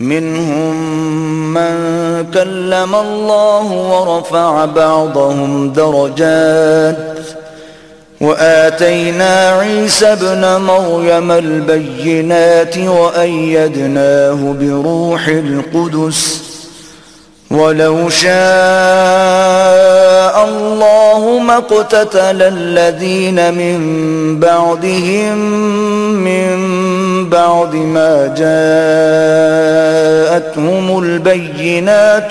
منهم من كلم الله ورفع بعضهم درجات وآتينا عيسى ابن مريم البينات وأيدناه بروح القدس ولو شاء الله ما اقتتل الذين من بعدهم من بعد ما جاءتهم البينات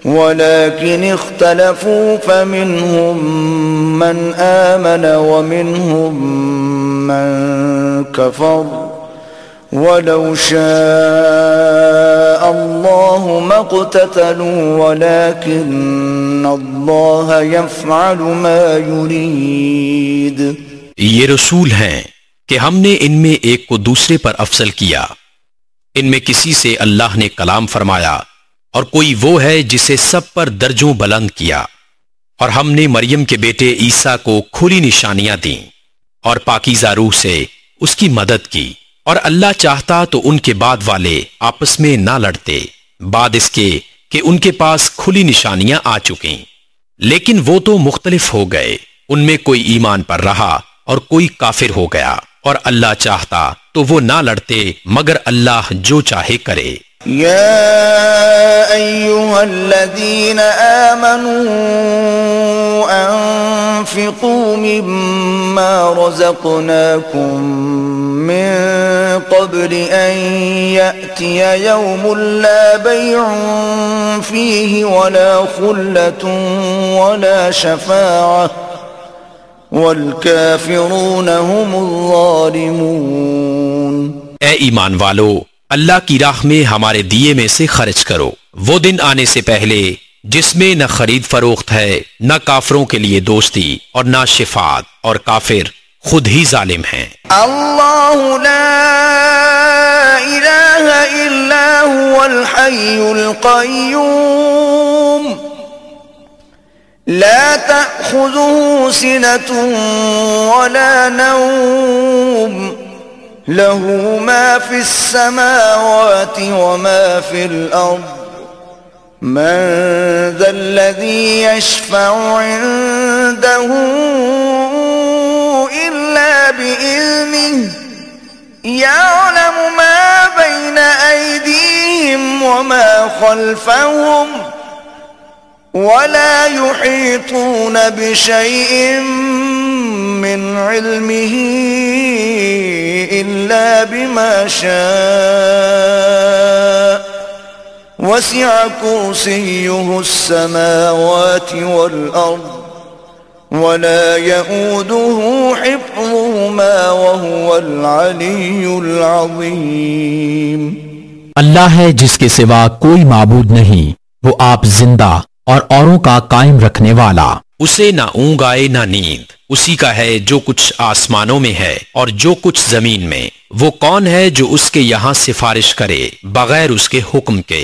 ولكن اختلفوا فمنهم من آمن ومنهم من كفر ولو شاء الله ما اقتتلوا ولكن الله يفعل ما يريد۔ یہ رسول ہیں کہ ہم نے ان میں ایک کو دوسرے پر افضل کیا، ان میں کسی سے اللہ نے کلام فرمایا اور کوئی وہ ہے جسے سب پر درجوں بلند کیا، اور ہم نے مریم کے بیٹے عیسیٰ کو کھلی نشانیاں دیں اور پاکیزہ روح سے اس کی مدد کی، اور اللہ چاہتا تو ان کے بعد والے آپس میں نہ لڑتے بعد اس کے کہ ان کے پاس کھلی نشانیاں آ چکیں، لیکن وہ تو مختلف ہو گئے، ان میں کوئی ایمان پر رہا اور کوئی کافر ہو گیا، اور اللہ چاہتا تو وہ نہ لڑتے مگر اللہ جو چاہے کرے۔ یا ایھا الذین آمنوا انفقوا مما رزقناکم من قبل ان یأتی یوم لا بیع فیہ ولا خلة ولا شفاعة والکافرون هم الظالمون۔ اے ایمان والو، اللہ کی راہ میں ہمارے دیے میں سے خرچ کرو، وہ دن آنے سے پہلے جس میں نہ خرید فروخت ہے، نہ کافروں کے لیے دوستی اور نہ شفاعت، اور کافر خود ہی ظالم ہیں۔ اللہ لا الہ الا هو الحی القیوم لا تأخذه سنة ولا نوم له ما في السماوات وما في الأرض من ذا الذي يشفع عنده إلا بإذنه يعلم ما بين أيديهم وما خلفهم ولا يحيطون بشيء من علمه إلا بما شاء وسع كرسيه السماوات والأرض ولا يؤوده حفظهما وهو العلي العظيم۔ اللہ ہے جس کے سوا کوئی معبود نہیں، وہ آپ زندہ اور اوروں کا قائم رکھنے والا۔ اسے نہ اونگ آئے نہ نیند، اسی کا ہے جو کچھ آسمانوں میں ہے اور جو کچھ زمین میں۔ وہ کون ہے جو اس کے یہاں سفارش کرے بغیر اس کے حکم کے؟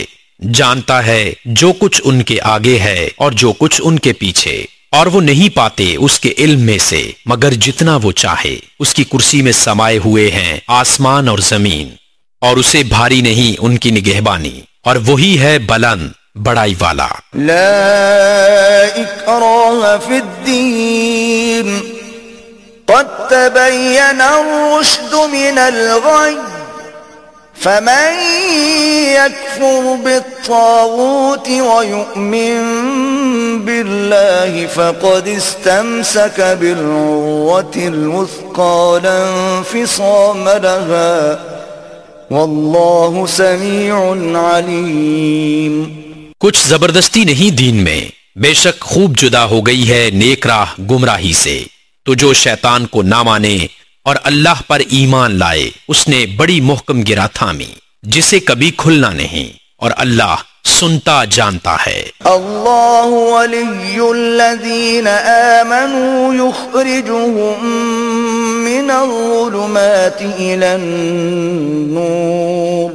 جانتا ہے جو کچھ ان کے آگے ہے اور جو کچھ ان کے پیچھے، اور وہ نہیں پاتے اس کے علم میں سے مگر جتنا وہ چاہے۔ اس کی کرسی میں سمائے ہوئے ہیں آسمان اور زمین، اور اسے بھاری نہیں ان کی نگہبانی، اور وہی ہے بلند بڑائی والا۔ لا اکراہ فی الدین قد تبین الرشد من الغی فمن یکفر بالطاغوت ویؤمن باللہ فقد استمسک بالعروة الوثقى لا انفصام لها واللہ سمیع علیم۔ کچھ زبردستی نہیں دین میں، بے شک خوب جدا ہو گئی ہے نیک راہ گمراہی سے۔ تو جو شیطان کو نہ مانے اور اللہ پر ایمان لائے اس نے بڑی محکم گرا تھامی جسے کبھی کھلنا نہیں، اور اللہ سنتا جانتا ہے۔ اللہ ولی الذین آمنوا یخرجهم من الظلمات الى النور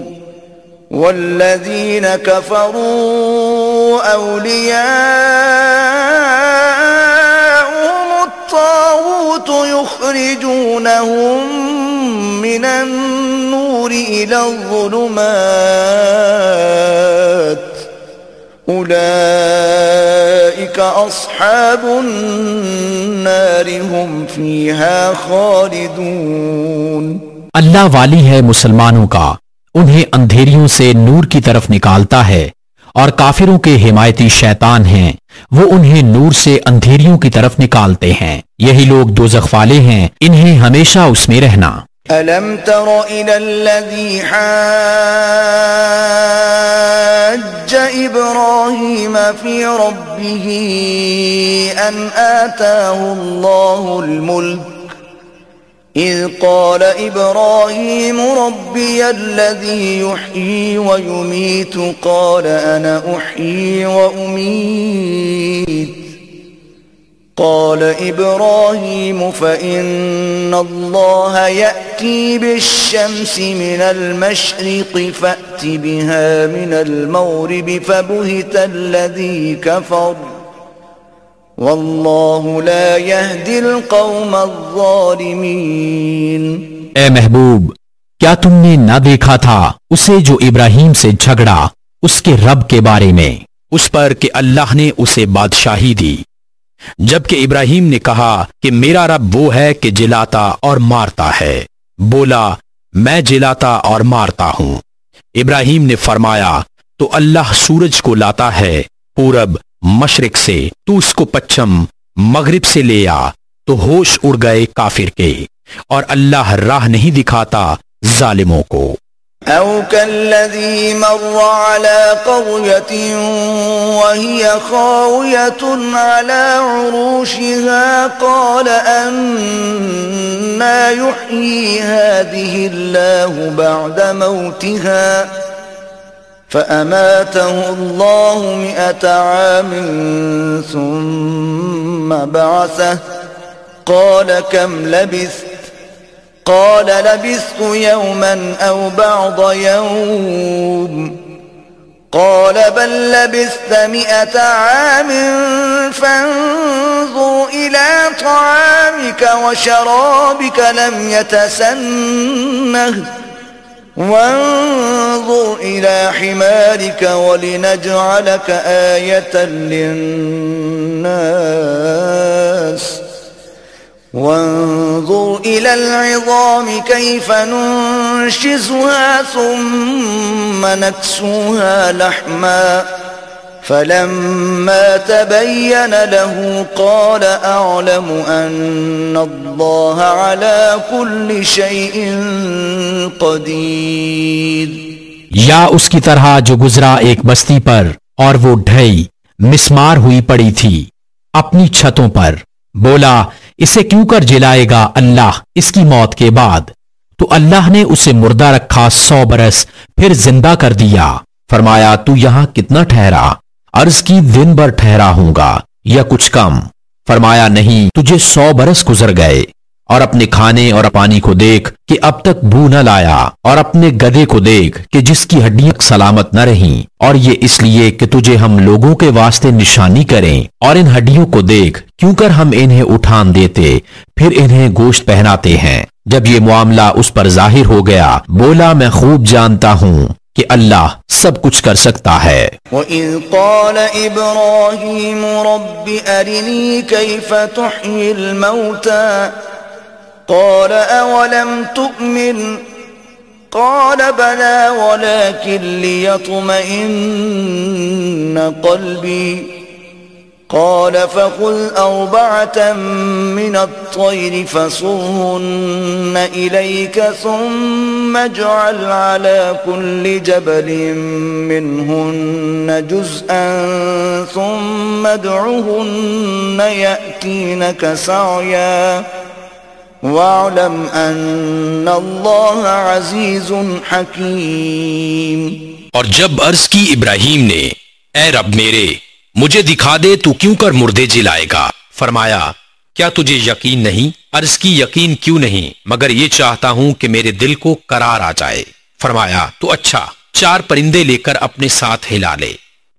والذین کفروا اولیاءهم الطاغوت یخرجونهم من النور النور إلى الظلمات أولئك أصحاب النار هم فيها خالدون۔ اللہ والی ہے مسلمانوں کا، انہیں اندھیریوں سے نور کی طرف نکالتا ہے، اور کافروں کے حمایتی شیطان ہیں، وہ انہیں نور سے اندھیریوں کی طرف نکالتے ہیں، یہی لوگ دوزخ والے ہیں، انہیں ہمیشہ اس میں رہنا۔ ألم تر إلى الذي حاج إبراهيم في ربه أن آتاه الله الملك إذ قال إبراهيم ربي الذي يحيي ويميت قال أنا أحيي وأميت قال إبراهيم فإن الله يأتي بالشمس من المشرق فأت بها من المغرب فبهت الذي كفر والله لا يهدي القوم الظالمين۔ اے محبوب، کیا تم نے نہ دیکھا تھا اسے جو ابراہیم سے جھگڑا اس کے رب کے بارے میں، اس پر کہ اللہ نے اسے بادشاہی دی، جبکہ ابراہیم نے کہا کہ میرا رب وہ ہے کہ جلاتا اور مارتا ہے، بولا میں جلاتا اور مارتا ہوں۔ ابراہیم نے فرمایا تو اللہ سورج کو لاتا ہے پورب مشرق سے، تو اس کو پچھم مغرب سے لے آ، تو ہوش اڑ گئے کافر کے، اور اللہ راہ نہیں دکھاتا ظالموں کو۔ أو كالذي مر على قرية وهي خاوية على عروشها قال أنى يحيي هذه الله بعد موتها فأماته الله 100 عام ثم بعثه قال كم لبثت قال لبثت يوما أو بعض يوم قال بل لبثت 100 عام فانظر إلى طعامك وشرابك لم يتسنه وانظر إلى حمارك ولنجعلك آية للناس وانظر إلى العظام كيف ننشزها ثم نكسوها لحما فلما تبين له قال أعلم أن الله على كل شيء قدير۔ یا اس کی طرح جو گزرا ایک بستی پر اور وہ ڈھئی مسمار ہوئی پڑی تھی اپنی چھتوں پر، بولا اسے کیوں کر جلائے گا اللہ اس کی موت کے بعد؟ تو اللہ نے اسے مردہ رکھا 100 برس پھر زندہ کر دیا۔ فرمایا تو یہاں کتنا ٹھہرا؟ عرض کی دن بھر ٹھہرا ہوں گا یا کچھ کم۔ فرمایا نہیں، تجھے 100 برس گزر گئے۔ اور اپنے کھانے اور پانی کو دیکھ کہ اب تک بو نہ لایا، اور اپنے گدھے کو دیکھ کہ جس کی ہڈیاں سلامت نہ رہیں، اور یہ اس لیے کہ تجھے ہم لوگوں کے واسطے نشانی کریں، اور ان ہڈیوں کو دیکھ کیوں کر ہم انہیں اٹھان دیتے پھر انہیں گوشت پہناتے ہیں۔ جب یہ معاملہ اس پر ظاہر ہو گیا بولا میں خوب جانتا ہوں کہ اللہ سب کچھ کر سکتا ہے۔ وَإِذْ قَالَ إِبْرَاهِيمُ رَبِّ أَرِنِي كَيْفَ تُحْيِي الْمَوْتَى قال أولم تؤمن قال بلى ولكن ليطمئن قلبي قال فخذ 4 من الطير فصرهن إليك ثم اجعل على كل جبل منهن جزءا ثم ادعهن يأتينك سعيا وَاعْلَمْ أَنَّ اللَّهَ عَزِيزٌ حَكِيمٌ۔ اور جب عرض کی ابراہیم نے اے رب میرے مجھے دکھا دے تو کیوں کر مردے جلائے گا؟ فرمایا کیا تجھے یقین نہیں؟ عرض کی یقین کیوں نہیں مگر یہ چاہتا ہوں کہ میرے دل کو قرار آ جائے۔ فرمایا تو اچھا 4 پرندے لے کر اپنے ساتھ ہلا لے،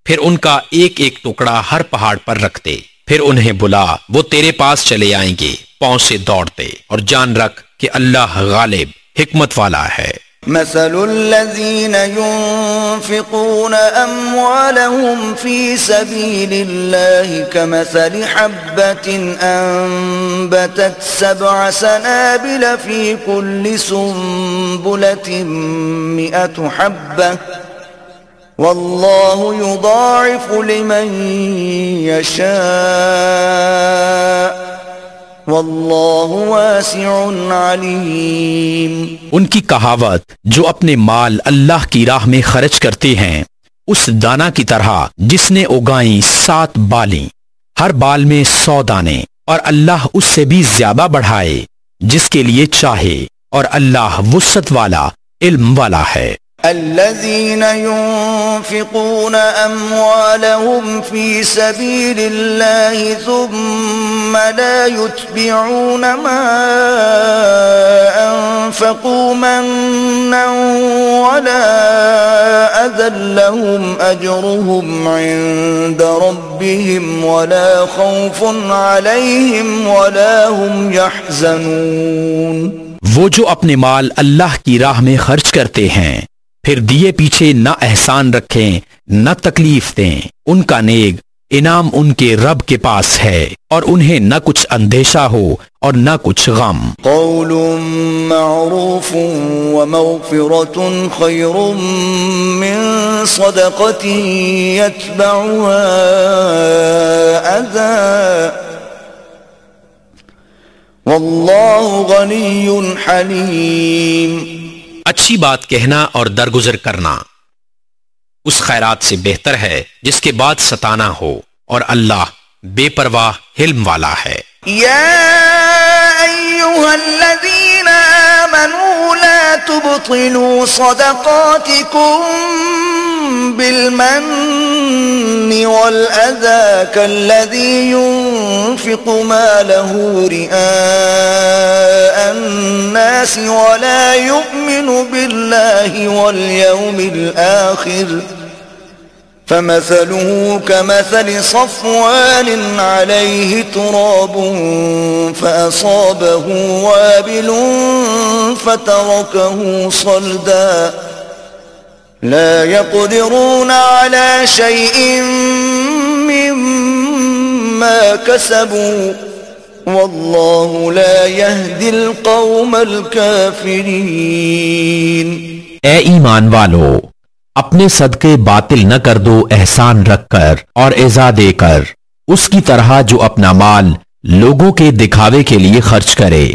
پھر ان کا ایک ایک ٹکڑا ہر پہاڑ پر رکھ دے، پھر انہیں بلا، وہ تیرے پاس چلے آئیں گے پاؤں سے دوڑتے، اور جان رکھ کہ اللہ غالب حکمت والا ہے۔ مثل الذين ينفقون أموالهم في سبيل الله كمثل حبة أنبتت 7 سنابل في كل سنبلة 100 حبة والله يضاعف لمن يشاء واللہ واسع علیم۔ ان کی کہاوت جو اپنے مال اللہ کی راہ میں خرچ کرتے ہیں اس دانہ کی طرح جس نے اگائیں 7 بالیں، ہر بال میں 100 دانے، اور اللہ اس سے بھی زیادہ بڑھائے جس کے لیے چاہے، اور اللہ وسعت والا علم والا ہے۔ الذين ينفقون أموالهم في سبيل الله ثم لا يتبعون ما أنفقوا منا ولا أذى لهم أجرهم عند ربهم ولا خوف عليهم ولا هم يحزنون۔ وہ جو اپنے مال اللہ کی راہ میں خرچ کرتے ہیں پھر دیے پیچھے نہ احسان رکھیں نہ تکلیف دیں، ان کا نیک انعام ان کے رب کے پاس ہے اور انہیں نہ کچھ اندیشہ ہو اور نہ کچھ غم۔ قول معروف ومغفرة خير من صدقة يتبعها أذى واللہ غنی حلیم۔ اچھی بات کہنا اور درگزر کرنا اس خیرات سے بہتر ہے جس کے بعد ستانا ہو، اور اللہ بے پرواہ حلم والا ہے۔ یا ایھا الذین آمنوا لا تبطلوا صدقاتکم بالمن والأذى كالذي ينفق ماله رئاء الناس ولا يؤمن بالله واليوم الآخر فمثله كمثل صفوان عليه تراب فأصابه وابل فتركه صلدا لا يقدرون على شيء مما كسبوا والله لا يهدي القوم الكافرين۔ اے ایمان والو، اپنے صدقے باطل نہ کر دو احسان رکھ کر اور عزا دے کر، اس کی طرح جو اپنا مال لوگوں کے دکھاوے کے لیے خرچ کرے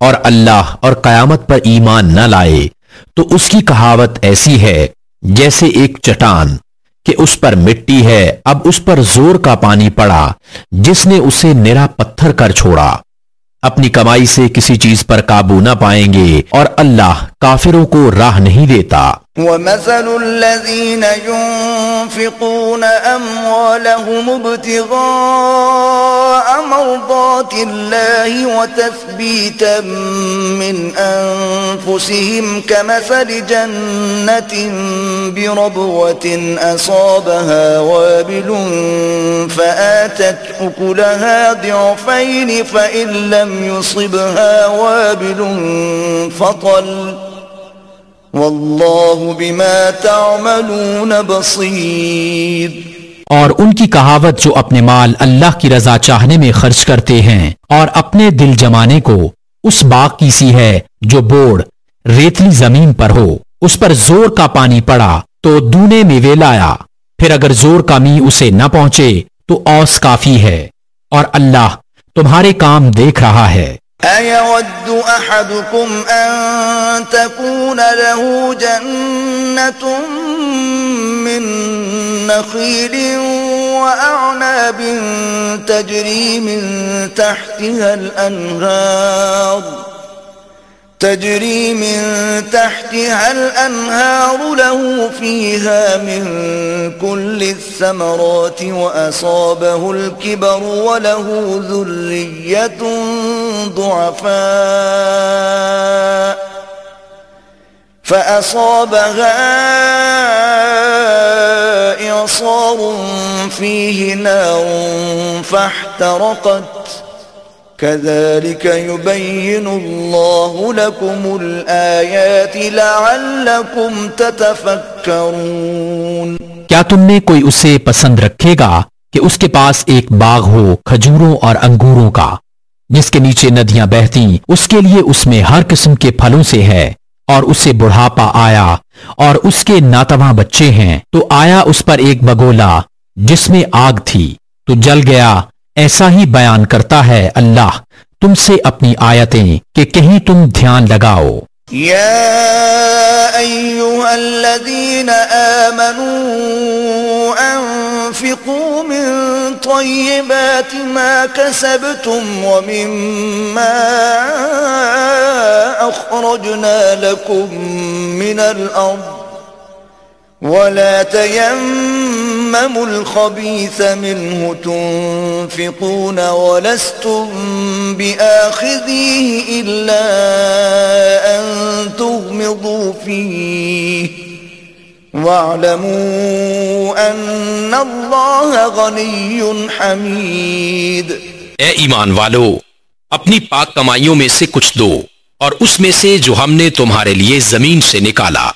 اور اللہ اور قیامت پر ایمان نہ لائے، تو اس کی کہاوت ایسی ہے جیسے ایک چٹان کہ اس پر مٹی ہے، اب اس پر زور کا پانی پڑا جس نے اسے نرا پتھر کر چھوڑا۔ اپنی کمائی سے کسی چیز پر قابو نہ پائیں گے اور اللہ کافروں کو راہ نہیں دیتا۔ وَمَثَلُ الَّذِينَ يُنفِقُونَ أَمْوَالَهُمُ ابْتِغَاءَ مَرْضَاتِ اللَّهِ وَتَثْبِيتًا مِّنْ أَنفُسِهِمْ كَمَثَلِ جَنَّةٍ بِرَبْوَةٍ أَصَابَهَا وَابِلٌ فَآتَتْ أُكُلَهَا ضِعْفَيْنِ فَإِن لَّمْ يُصِبْهَا وَابِلٌ فَطَلٌّ واللہ بما تعملون بصیر۔ اور ان کی کہاوت جو اپنے مال اللہ کی رضا چاہنے میں خرچ کرتے ہیں اور اپنے دل جمانے کو اس باغ کی سی ہے جو بوڑ ریتلی زمین پر ہو، اس پر زور کا پانی پڑا تو دونے میوے لایا، پھر اگر زور کا می اسے نہ پہنچے تو اوس کافی ہے، اور اللہ تمہارے کام دیکھ رہا ہے۔ أَيَوَدُّ أَحَدُكُمْ أَن تَكُونَ لَهُ جَنَّةٌ مِّن نَّخِيلٍ وَأَعْنَابٍ تَجْرِي مِن تحتها الأنهار له فيها من كل الثمرات وأصابه الكبر وله ذرية ضعفاء فأصابها إعصار فيه نار فاحترقت كذلك يبين الله لكم الآيات لعلكم تتفكرون. کیا تم میں کوئی اسے پسند رکھے گا کہ اس کے پاس ایک باغ ہو کھجوروں اور انگوروں کا جس کے نیچے ندیاں بہتیں، اس کے لیے اس میں ہر قسم کے پھلوں سے ہے، اور اسے بڑھاپا آیا اور اس کے ناتواں بچے ہیں، تو آیا اس پر ایک بگولا جس میں آگ تھی تو جل گیا. ایسا ہی بیان کرتا ہے اللہ تم سے اپنی آیتیں کہ کہیں تم دھیان لگاؤ. يا أيها الذين آمنوا أنفقوا من طيبات ما كسبتم ومما أخرجنا لكم من الأرض ولا تيمموا الخبيث منه تنفقون ولستم بآخذيه إلا أن تغمضوا فيه واعلموا أن الله غني حميد. اے ایمان والو، اپنی پاک کمائیوں میں سے کچھ دو، اور اس میں سے جو ہم نے تمہارے لیے زمین سے نکالا،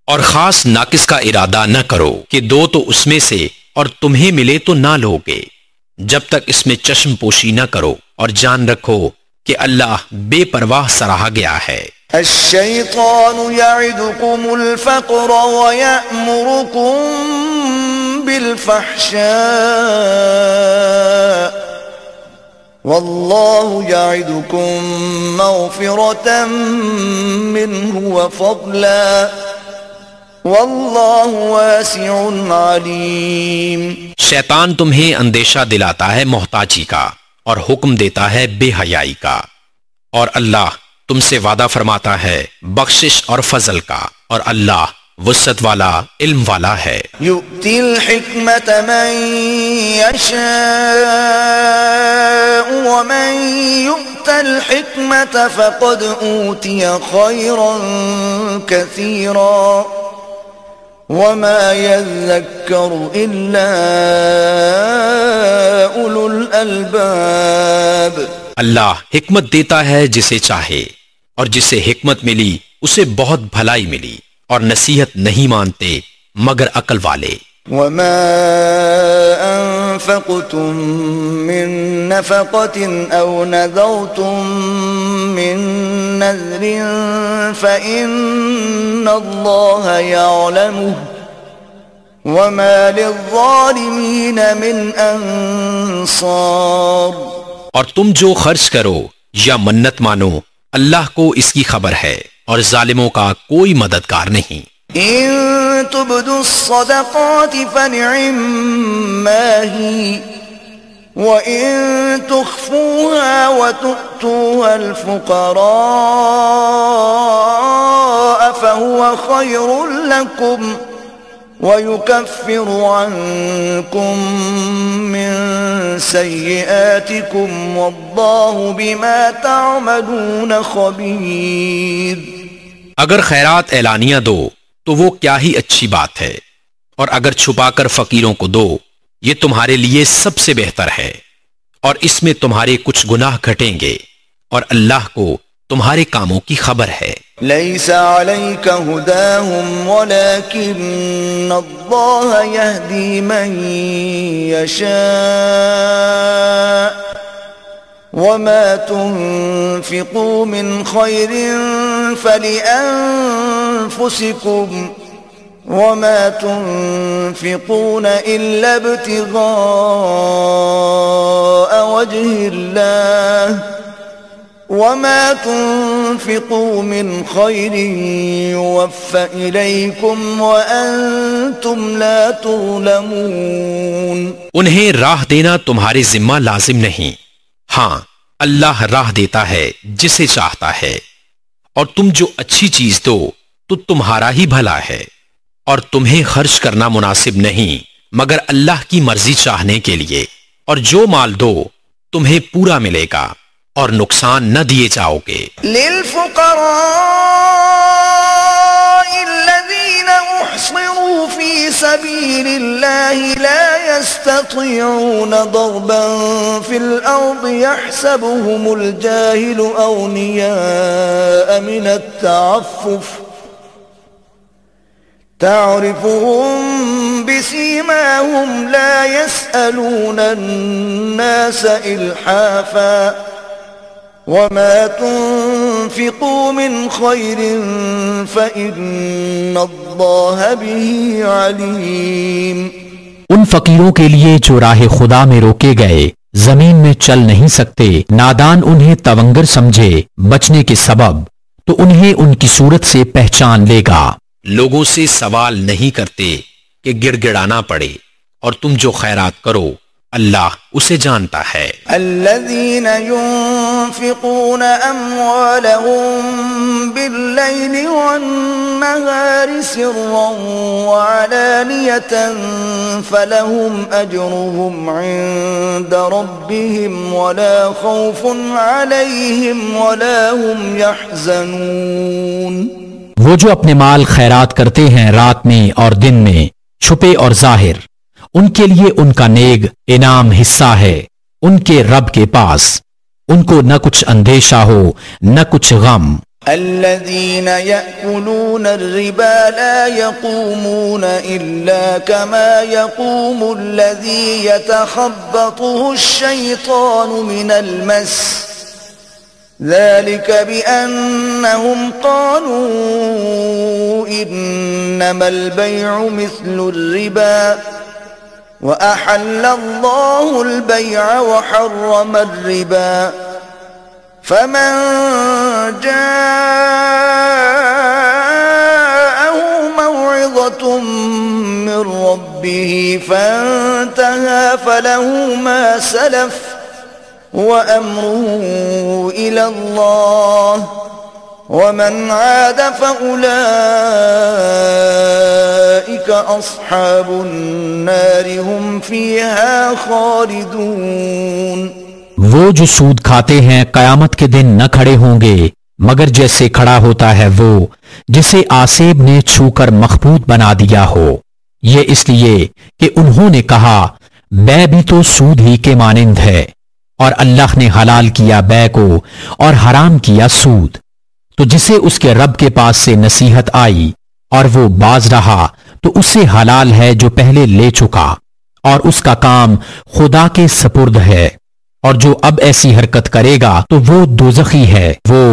اور خاص ناقص کا ارادہ نہ کرو کہ دو تو اس میں سے اور تمہیں ملے تو نہ لوگے، جب تک اس میں چشم پوشی نہ کرو، اور جان رکھو کہ اللہ بے پرواہ سراہا گیا ہے. الشيطان يعدكم الفقر ويأمركم بالفحشاء والله يعدكم مغفرة منه وفضلا واللہ واسع علیم. شیطان تمہیں اندیشہ دلاتا ہے محتاجی کا اور حکم دیتا ہے بے حیائی کا، اور اللہ تم سے وعدہ فرماتا ہے بخشش اور فضل کا، اور اللہ وسعت والا علم والا ہے. یؤتی الحکمت من یشاء ومن یؤت الحکمت فقد اوتی خیرا کثیرا وما يذكر إلا أولو الألباب. اللہ حکمت دیتا ہے جسے چاہے، اور جسے حکمت ملی اسے بہت بھلائی ملی، اور نصیحت نہیں مانتے مگر عقل والے. وما أنفقتم من نفقة أو نذرتم من نذر فإن الله يعلمه وما للظالمين من أنصار. اور تم جو خرچ کرو یا منت مانو اللہ کو اس کی خبر ہے، اور ظالموں کا کوئی مددگار نہیں. إن تبدوا الصدقات فنعما هي وإن تخفوها وتؤتوها الفقراء فهو خير لكم ويكفر عنكم من سيئاتكم والله بما تعملون خبير. اگر خیرات اعلانیہ دو تو وہ کیا ہی اچھی بات ہے، اور اگر چھپا کر فقیروں کو دو یہ تمہارے لیے سب سے بہتر ہے، اور اس میں تمہارے کچھ گناہ گھٹیں گے، اور اللہ کو تمہارے کاموں کی خبر ہے. ليس عليك هداهم ولكن الله يهدي من يشاء وما تنفقوا من خير فلأنفسكم وما تنفقون إلا ابتغاء وجه الله وما تنفقوا من خير يوفى إليكم وأنتم لا تظلمون. انہیں راہ دینا تمہارے ذمہ لازم نہیں، ہاں اللہ راہ دیتا ہے جسے چاہتا ہے، اور تم جو اچھی چیز دو تو تمہارا ہی بھلا ہے، اور تمہیں خرچ کرنا مناسب نہیں مگر اللہ کی مرضی چاہنے کے لیے، اور جو مال دو تمہیں پورا ملے گا اور نقصان نہ دیے جاؤ گے. للفقراء الذين احصروا في سبيل الله لا يستطيعون ضربا في الأرض يحسبهم الجاهل أغنياء من التعفف تعرفهم بسيماهم لا يسألون الناس إلحافا وما تنفقوا من خير فإن الله به عليم. ان فقیروں کے لیے جو راہ خدا میں روکے گئے زمین میں چل نہیں سکتے، نادان انہیں تونگر سمجھے بچنے کے سبب، تو انہیں ان کی صورت سے پہچان لے گا. لوگوں سے سوال نہیں کرتے کہ گڑ گڑانا پڑے، اور تم جو خیرات کرو اللہ اسے جانتا ہے. الذين ينفقون أموالهم بالليل والنهار سرا وعلانية فلهم أجرهم عند ربهم ولا خوف عليهم ولا هم يحزنون. وہ جو اپنے مال خیرات کرتے ہیں رات میں اور دن میں، چھپے اور ظاہر، ان کے لیے ان کا نیک انعام حصہ ہے ان کے رب کے پاس، ان کو نہ کچھ اندیشہ ہو نہ کچھ غم. الذين يأكلون الربا لا يقومون إلا كما يقوم الذي يتخبطه الشيطان من المس ذلك بأنهم قالوا إنما البيع مثل الربا وأحل الله البيع وحرم الربا فمن جاءه موعظة من ربه فانتهى فله ما سلف وأمره إلى الله ومن عاد فأولئك أصحاب النار هم فيها خالدون. وہ جو سود کھاتے ہیں قیامت کے دن نہ کھڑے ہوں گے مگر جیسے کھڑا ہوتا ہے وہ جسے آسیب نے چھو کر مخبوط بنا دیا ہو، یہ اس لیے کہ انہوں نے کہا بے بھی تو سود ہی کے مانند ہے، اور اللہ نے حلال کیا بے کو اور حرام کیا سود. تو جسے اس کے رب کے پاس سے نصیحت آئی اور وہ باز رہا تو اسے حلال ہے جو پہلے لے چکا، اور اس کا کام خدا کے سپرد ہے، اور جو اب ایسی حرکت کرے گا تو وہ دوزخی ہے، وہ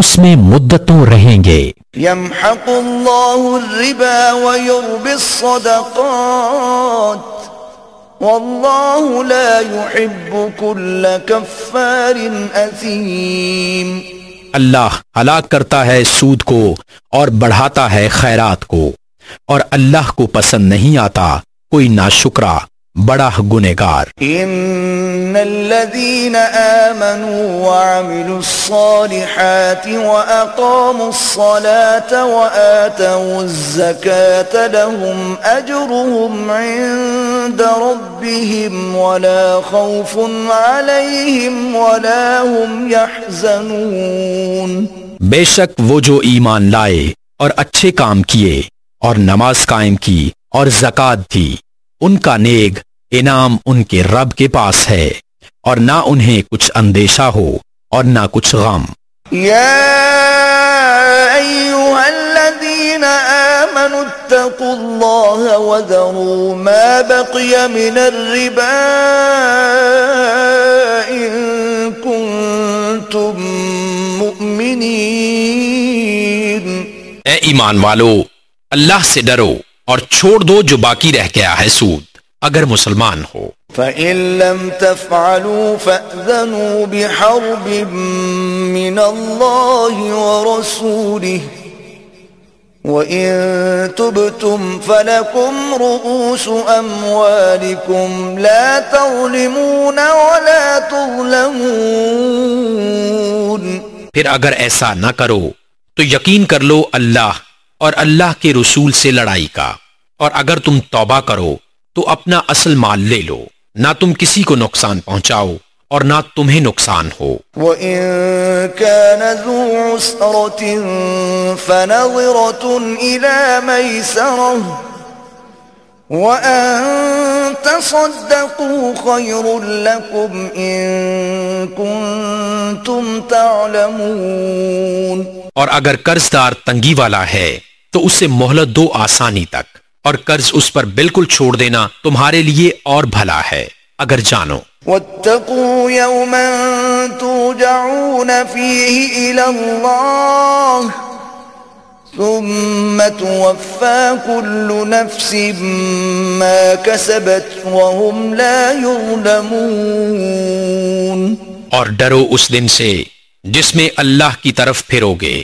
اس میں مدتوں رہیں گے. يمحق الله الربا ويربي الصدقات والله لا يحب كل كفار أثيم. اللہ ہلاک کرتا ہے سود کو اور بڑھاتا ہے خیرات کو، اور اللہ کو پسند نہیں آتا کوئی ناشکرا بڑا گنہگار. ان الذين آمنوا وعملوا الصالحات واقاموا الصلاة وآتوا الزكاة لهم اجرهم عند ربهم ولا خوف عليهم ولا هم يحزنون. بے شک وہ جو ایمان لائے اور اچھے کام کیے اور نماز قائم کی اور زکوٰۃ دی، ان کا نیک انعام ان کے رب کے پاس ہے، اور نہ انہیں کچھ اندیشہ ہو اور نہ کچھ غم. یا ایھا الذین آمنوا اتقوا اللہ وذروا ما بقی من الربا ان کنتم مؤمنین. اے ایمان والو، اللہ سے ڈرو اور چھوڑ دو جو باقی رہ گیا ہے سود اگر مسلمان ہو. فَإِن لَّمْ تَفْعَلُوا فَأْذَنُوا بِحَرْبٍ مِّنَ اللَّهِ وَرَسُولِهِ وَإِن تُبْتُمْ فَلَكُمْ رُءُوسُ أَمْوَالِكُمْ لَا تَظْلِمُونَ وَلَا تُظْلَمُونَ. پھر اگر ایسا نہ کرو تو یقین کر لو اللہ اور اللہ کے رسول سے لڑائی کا، اور اگر تم توبہ کرو تو اپنا اصل مال لے لو، نہ تم کسی کو نقصان پہنچاؤ اور نہ تمہیں نقصان ہو. وَإِن كَانَ ذُو عُسْرَةٍ فَنَظِرَةٌ إِلَى مَيْسَرَةٍ وَأَن تَصَدَّقُوا خَيْرٌ لَكُمْ إِن كُنتُمْ تَعْلَمُونَ، اور اگر قرض دار تنگی والا ہے تو اسے مہلت دو آسانی تک، اور قرض اس پر بالکل چھوڑ دینا تمہارے لیے اور بھلا ہے اگر جانو۔ وَاتَّقُوا يَوْمًا تُرْجَعُونَ فِيهِ إِلَى اللَّهِ ثُمَّ تُوَفَّى كُلُّ نَفْسٍ مَا كَسَبَتْ وَهُمْ لَا يُظْلَمُونَ، اور ڈرو اس دن سے جس میں اللہ کی طرف پھرو گے،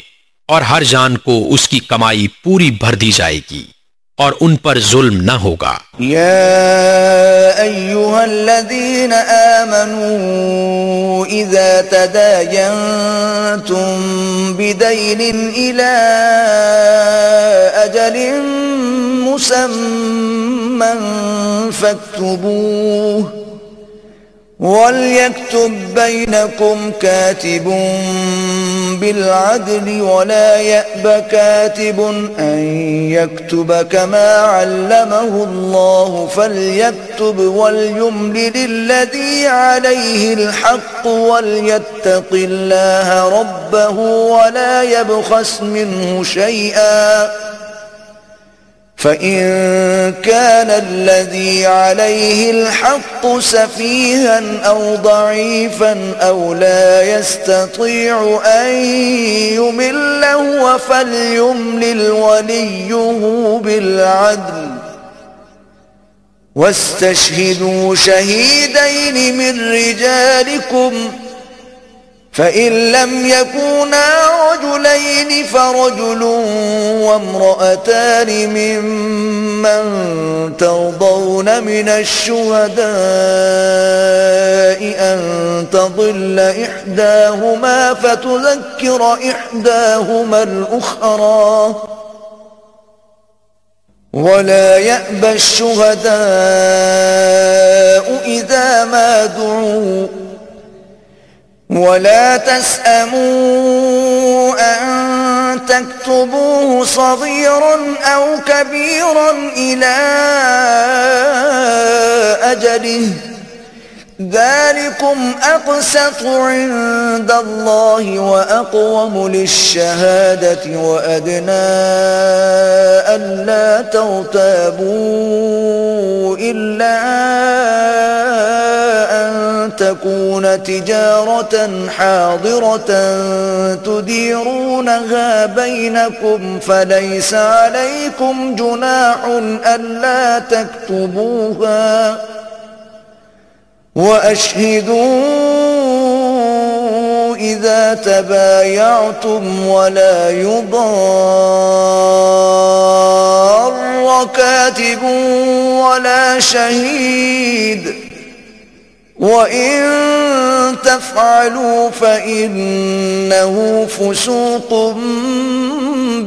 اور ہر جان کو اس کی کمائی پوری بھر دی جائے گی، اور ان پر ظلم نہ ہوگا۔ يا أيها الذين آمنوا إذا تداينتم بدين إلى أجل مسمى فاكتبوه، وَلْيَكْتُبْ بَيْنَكُمْ كَاتِبٌ بِالْعَدْلِ وَلَا يَأْبَ كَاتِبٌ أَنْ يَكْتُبَ كَمَا عَلَّمَهُ اللَّهُ فَلْيَكْتُبْ وَلْيُمْلِلِ الَّذِي عَلَيْهِ الْحَقُّ وَلْيَتَّقِ اللَّهَ رَبَّهُ وَلَا يَبْخَسْ مِنْهُ شَيْئًا، فَإِن كَانَ الَّذِي عَلَيْهِ الْحَقُّ سَفِيهًا أَوْ ضَعِيفًا أَوْ لَا يَسْتَطِيعُ أَن يُمِلَّ هُوَ فَلْيُمْلِلْ وَلِيُّهُ بِالْعَدْلِ، وَاسْتَشْهِدُوا شَهِيدَيْنِ مِنْ رِجَالِكُمْ، فَإِن لَّمْ يَكُونَا رَجُلَيْنِ فَرَجُلٌ وَامْرَأَتَانِ مِمَّن تَرْضَوْنَ مِنَ الشُّهَدَاءِ أَن تَضِلَّ إِحْدَاهُمَا فَتُذَكِّرَ إِحْدَاهُمَا الْأُخْرَى، وَلَا يَأْبَ الشُّهَدَاءُ إِذَا مَا دُعُوا، وَلَا تَسْأَمُوا أَن تَكْتُبُوهُ صَغِيرًا أَوْ كَبِيرًا إِلَى أَجَلِهِ، ذَلِكُمْ أَقْسَطُ عِندَ اللَّهِ وَأَقْوَمُ لِلشَّهَادَةِ وَأَدْنَى أَلَّا تَرْتَابُوا إِلَّا تكون تجارة حاضرة تديرونها بينكم فليس عليكم جناح ألا تكتبوها، وأشهدوا إذا تبايعتم ولا يضار كاتب ولا شهيد، وَإِن تَفْعَلُوا فَإِنَّهُ فُسُوقٌ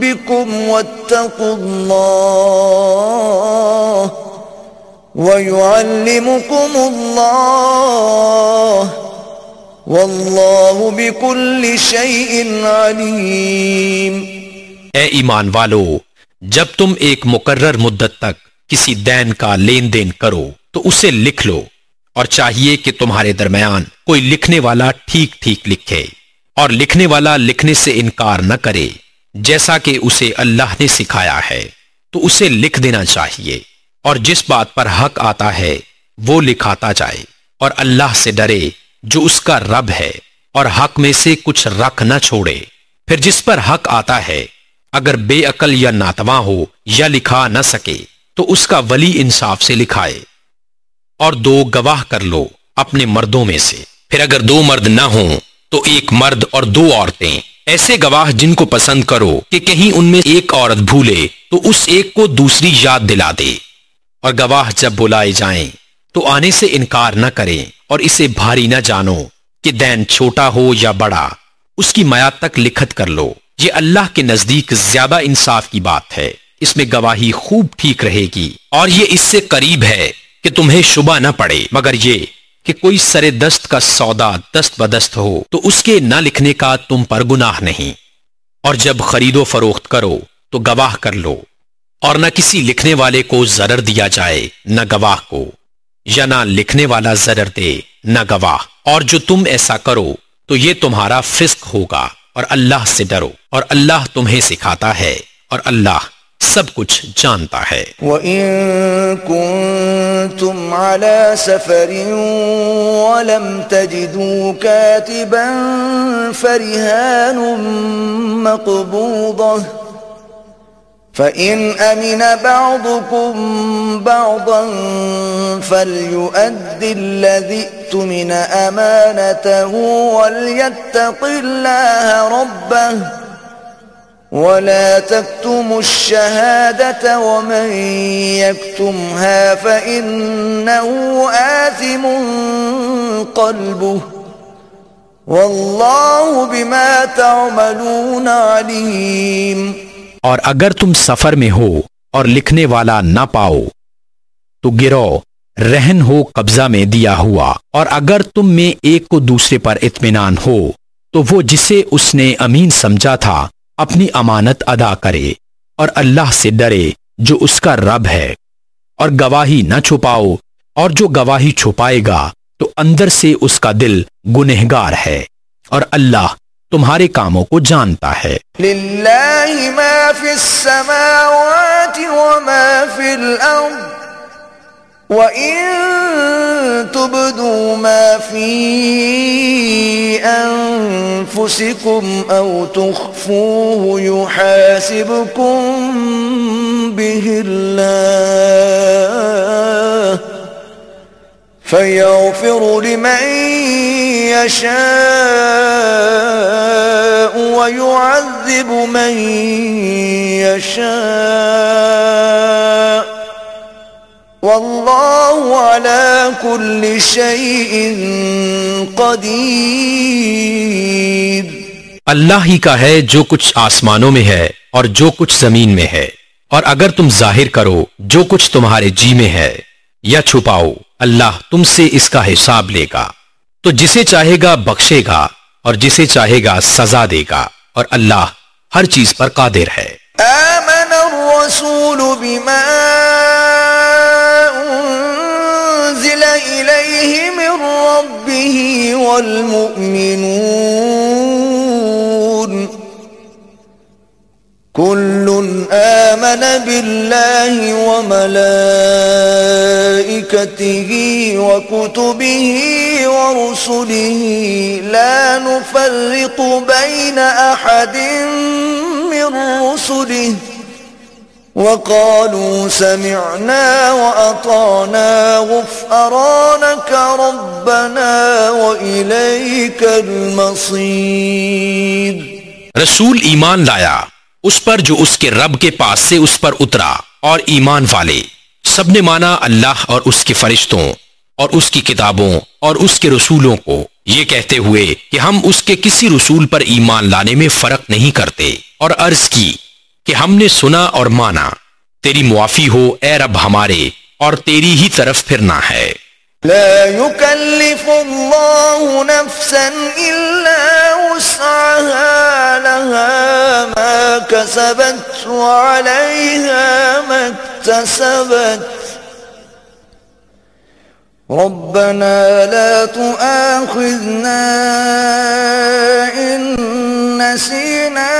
بِكُمْ وَاتَّقُوا اللَّهَ وَيُعَلِّمُكُمُ اللَّهُ وَاللَّهُ بِكُلِّ شَيْءٍ عَلِيمٌ۔ اے ایمان والو، جب تم ایک مقرر مدت تک کسی دین کا لین دین کرو تو اسے لکھ لو، اور چاہیے کہ تمہارے درمیان کوئی لکھنے والا ٹھیک ٹھیک لکھے، اور لکھنے والا لکھنے سے انکار نہ کرے جیسا کہ اسے اللہ نے سکھایا ہے، تو اسے لکھ دینا چاہیے، اور جس بات پر حق آتا ہے وہ لکھاتا جائے، اور اللہ سے ڈرے جو اس کا رب ہے، اور حق میں سے کچھ رکھ نہ چھوڑے۔ پھر جس پر حق آتا ہے اگر بے عقل یا ناتواں ہو یا لکھا نہ سکے تو اس کا ولی انصاف سے لکھائے، اور 2 گواہ کر لو اپنے مردوں میں سے، پھر اگر 2 مرد نہ ہوں تو 1 مرد اور 2 عورتیں، ایسے گواہ جن کو پسند کرو کہ کہیں ان میں ایک عورت بھولے تو اس ایک کو دوسری یاد دلا دے، اور گواہ جب بلائے جائیں تو آنے سے انکار نہ کریں، اور اسے بھاری نہ جانو کہ دین چھوٹا ہو یا بڑا، اس کی میعاد تک لکھت کر لو، یہ اللہ کے نزدیک زیادہ انصاف کی بات ہے، اس میں گواہی خوب ٹھیک رہے گی، اور یہ اس سے قریب ہے کہ تمہیں شبہ نہ پڑے، مگر یہ کہ کوئی سر دست کا سودا دست بدست ہو تو اس کے نہ لکھنے کا تم پر گناہ نہیں، اور جب خرید و فروخت کرو تو گواہ کر لو، اور نہ کسی لکھنے والے کو ضرر دیا جائے نہ گواہ کو، یا نہ لکھنے والا ضرر دے نہ گواہ، اور جو تم ایسا کرو تو یہ تمہارا فسق ہوگا، اور اللہ سے ڈرو، اور اللہ تمہیں سکھاتا ہے، اور اللہ سب کچھ جانتا ہے۔ وَإِن كُنتُمْ عَلَى سَفَرٍ وَلَمْ تَجِدُوا كَاتِبًا فَرِهَانٌ مَّقْبُوضَةٌ فَإِنْ أَمِنَ بَعْضُكُمْ بَعْضًا فَلْيُؤَدِّ الَّذِي اؤْتُمِنَ أَمَانَتَهُ وَلْيَتَّقِ اللَّهَ رَبَّهُ وَلَا تَكْتُمُوا الشَّهَادَةَ وَمَن يَكْتُمْهَا فَإِنَّهُ آثِمٌ قَلْبُهُ وَاللَّهُ بِمَا تَعْمَلُونَ عَلِيمٌ۔ اور اگر تم سفر میں ہو اور لکھنے والا نہ پاؤ تو گروہ رہن ہو قبضہ میں دیا ہوا، اور اگر تم میں ایک کو دوسرے پر اطمینان ہو تو وہ جسے اس نے امین سمجھا تھا اپنی امانت ادا کرے، اور اللہ سے ڈرے جو اس کا رب ہے، اور گواہی نہ چھپاؤ، اور جو گواہی چھپائے گا تو اندر سے اس کا دل گنہگار ہے، اور اللہ تمہارے کاموں کو جانتا ہے۔ لِلَّهِ مَا فِي السَّمَاوَاتِ وَمَا فِي الْأَرْضِ وَإِن تُبْدُوا مَا فِي أَنفُسِكُمْ أَوْ تُخْفُوهُ يُحَاسِبْكُم بِهِ اللَّهُ فَيَغْفِرُ لِمَن يَشَاءُ وَيُعَذِّبُ مَن يَشَاءُ وَاللَّهُ عَلَى كُلِّ شَيْءٍ قَدِيرٌ۔ اللہ ہی کا ہے جو کچھ آسمانوں میں ہے اور جو کچھ زمین میں ہے، اور اگر تم ظاہر کرو جو کچھ تمہارے جی میں ہے یا چھپاؤ، اللہ تم سے اس کا حساب لے گا، تو جسے چاہے گا بخشے گا اور جسے چاہے گا سزا دے گا، اور اللہ ہر چیز پر قادر ہے۔ آمن الرسول بما انزل الیہ من ربہ والمؤمنون كل آمن بالله وملائكته وكتبه ورسله لا نفرق بين أحد من رسله وقالوا سمعنا وأطعنا غفرانك ربنا وإليك المصير۔ رسول ایمان لایا اس پر جو اس کے رب کے پاس سے اس پر اترا، اور ایمان والے سب نے مانا اللہ اور اس کے فرشتوں اور اس کی کتابوں اور اس کے رسولوں کو، یہ کہتے ہوئے کہ ہم اس کے کسی رسول پر ایمان لانے میں فرق نہیں کرتے، اور عرض کی کہ ہم نے سنا اور مانا، تیری معافی ہو اے رب ہمارے، اور تیری ہی طرف پھرنا ہے۔ لا يكلف الله نفسا إلا وسعها لها ما كسبت وعليها ما اكتسبت ربنا لا تؤاخذنا إن نسينا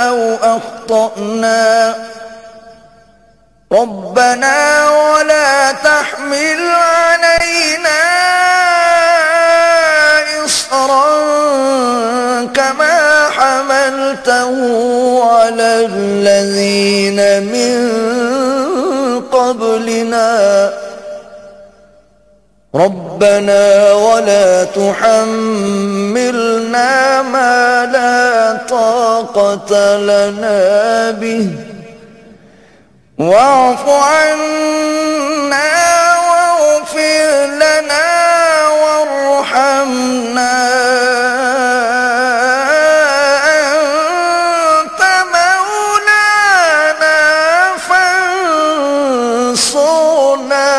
أو أخطأنا ربنا ولا تحمل علينا إصرا كما حملته على الذين من قبلنا ربنا ولا تحملنا ما لا طاقة لنا به واعف عنا واغفر لنا وارحمنا أنت مولانا فانصرنا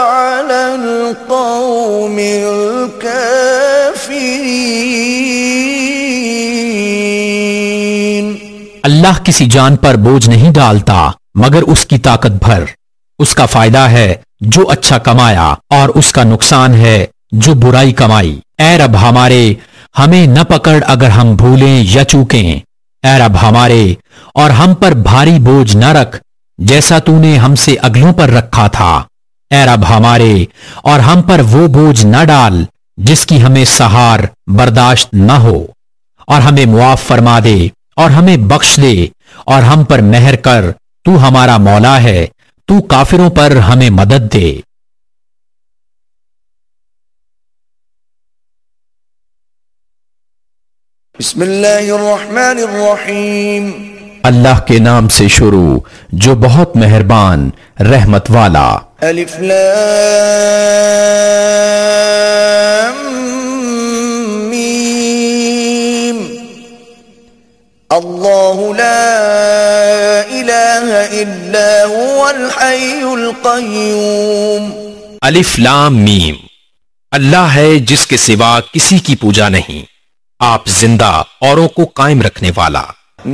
على القوم الكافرين۔ اللہ کسی جان پر بوجھ نہیں ڈالتا مگر اس کی طاقت بھر. اس کا فائدہ ہے جو اچھا کمایا اور اس کا نقصان ہے جو برائی کمائی. اے رب ہمارے ہمیں نہ پکڑ اگر ہم بھولیں یا چوکیں. اے رب ہمارے اور ہم پر بھاری بوجھ نہ رکھ جیسا تو نے ہم سے اگلوں پر رکھا تھا. اے رب ہمارے اور ہم پر وہ بوجھ نہ ڈال جس کی ہمیں سہار برداشت نہ ہو. اور ہمیں معاف فرما دے اور ہمیں بخش دے اور ہم پر مہر کر. تو ہمارا مولا ہے, تو کافروں پر ہمیں مدد دے. بسم اللہ الرحمن الرحیم. اللہ کے نام سے شروع جو بہت مہربان رحمت والا. الف لام میم. اللہ لا الہ الا هو الحی القیوم. الف لام میم. اللہ ہے جس کے سوا کسی کی پوجا نہیں, آپ زندہ اوروں کو قائم رکھنے والا.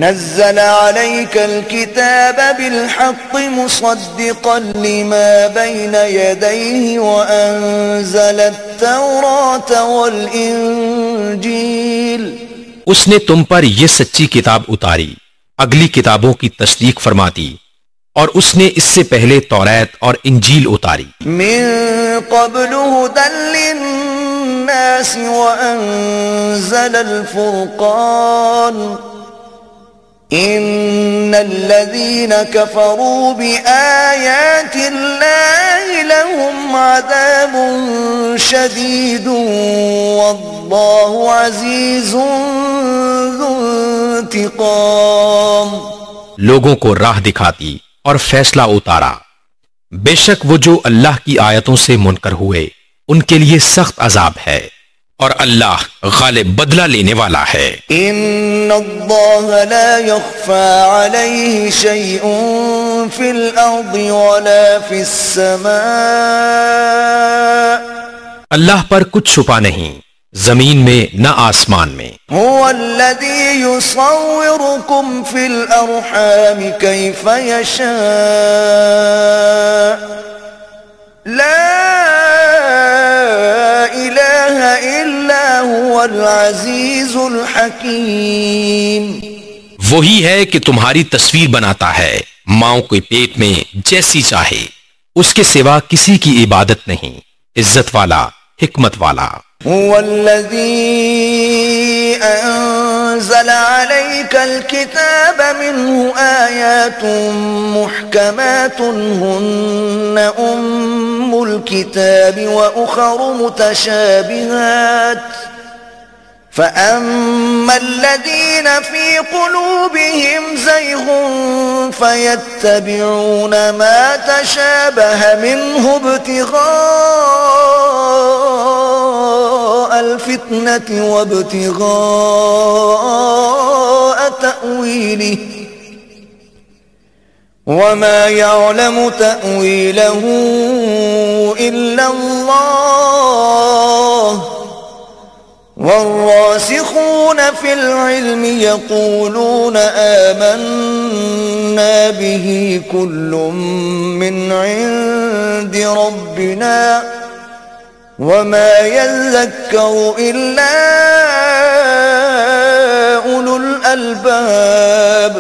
نزل عليك الكتاب بالحق مصدقا لما بين يديه وأنزل التوراة والإنجيل. اس نے تم پر یہ سچی کتاب اتاری, اگلی کتابوں کی تصدیق فرماتی, اور اس نے اس سے پہلے توریت اور انجیل اتاری. من قبل هدى للناس وأنزل الفرقان ان الذين كفروا بآيات الله لهم عذاب شديد والله عزيز ذو انتقام. لوگوں کو راہ دکھاتی اور فیصلہ اتارا. بے شک وہ جو اللہ کی آیتوں سے منکر ہوئے ان کے لیے سخت عذاب ہے, اور اللہ غالب بدلہ لینے والا ہے. ان اللہ لا يخفى عليه شيء في الارض ولا في السماء. اللہ پر کچھ چھپا نہیں, زمین میں نہ آسمان میں. هو الذي يصوركم في الارحام كيف يشاء لا الہ الا هو العزیز الحکیم. وہی ہے کہ تمہاری تصویر بناتا ہے ماؤں کے پیٹ میں جیسی چاہے, اس کے سوا کسی کی عبادت نہیں, عزت والا حکمت والا. هو الذي انزل عليك الكتاب منه آيات محكمات هن ام الكتاب واخر متشابهات فأما الذين في قلوبهم زيغ فيتبعون ما تشابه منه ابتغاء الفتنة وابتغاء تأويله وما يعلم تأويله إلا الله والراسخون في العلم يقولون آمنا به كل من عند ربنا وما يذكر إلا أولو الألباب.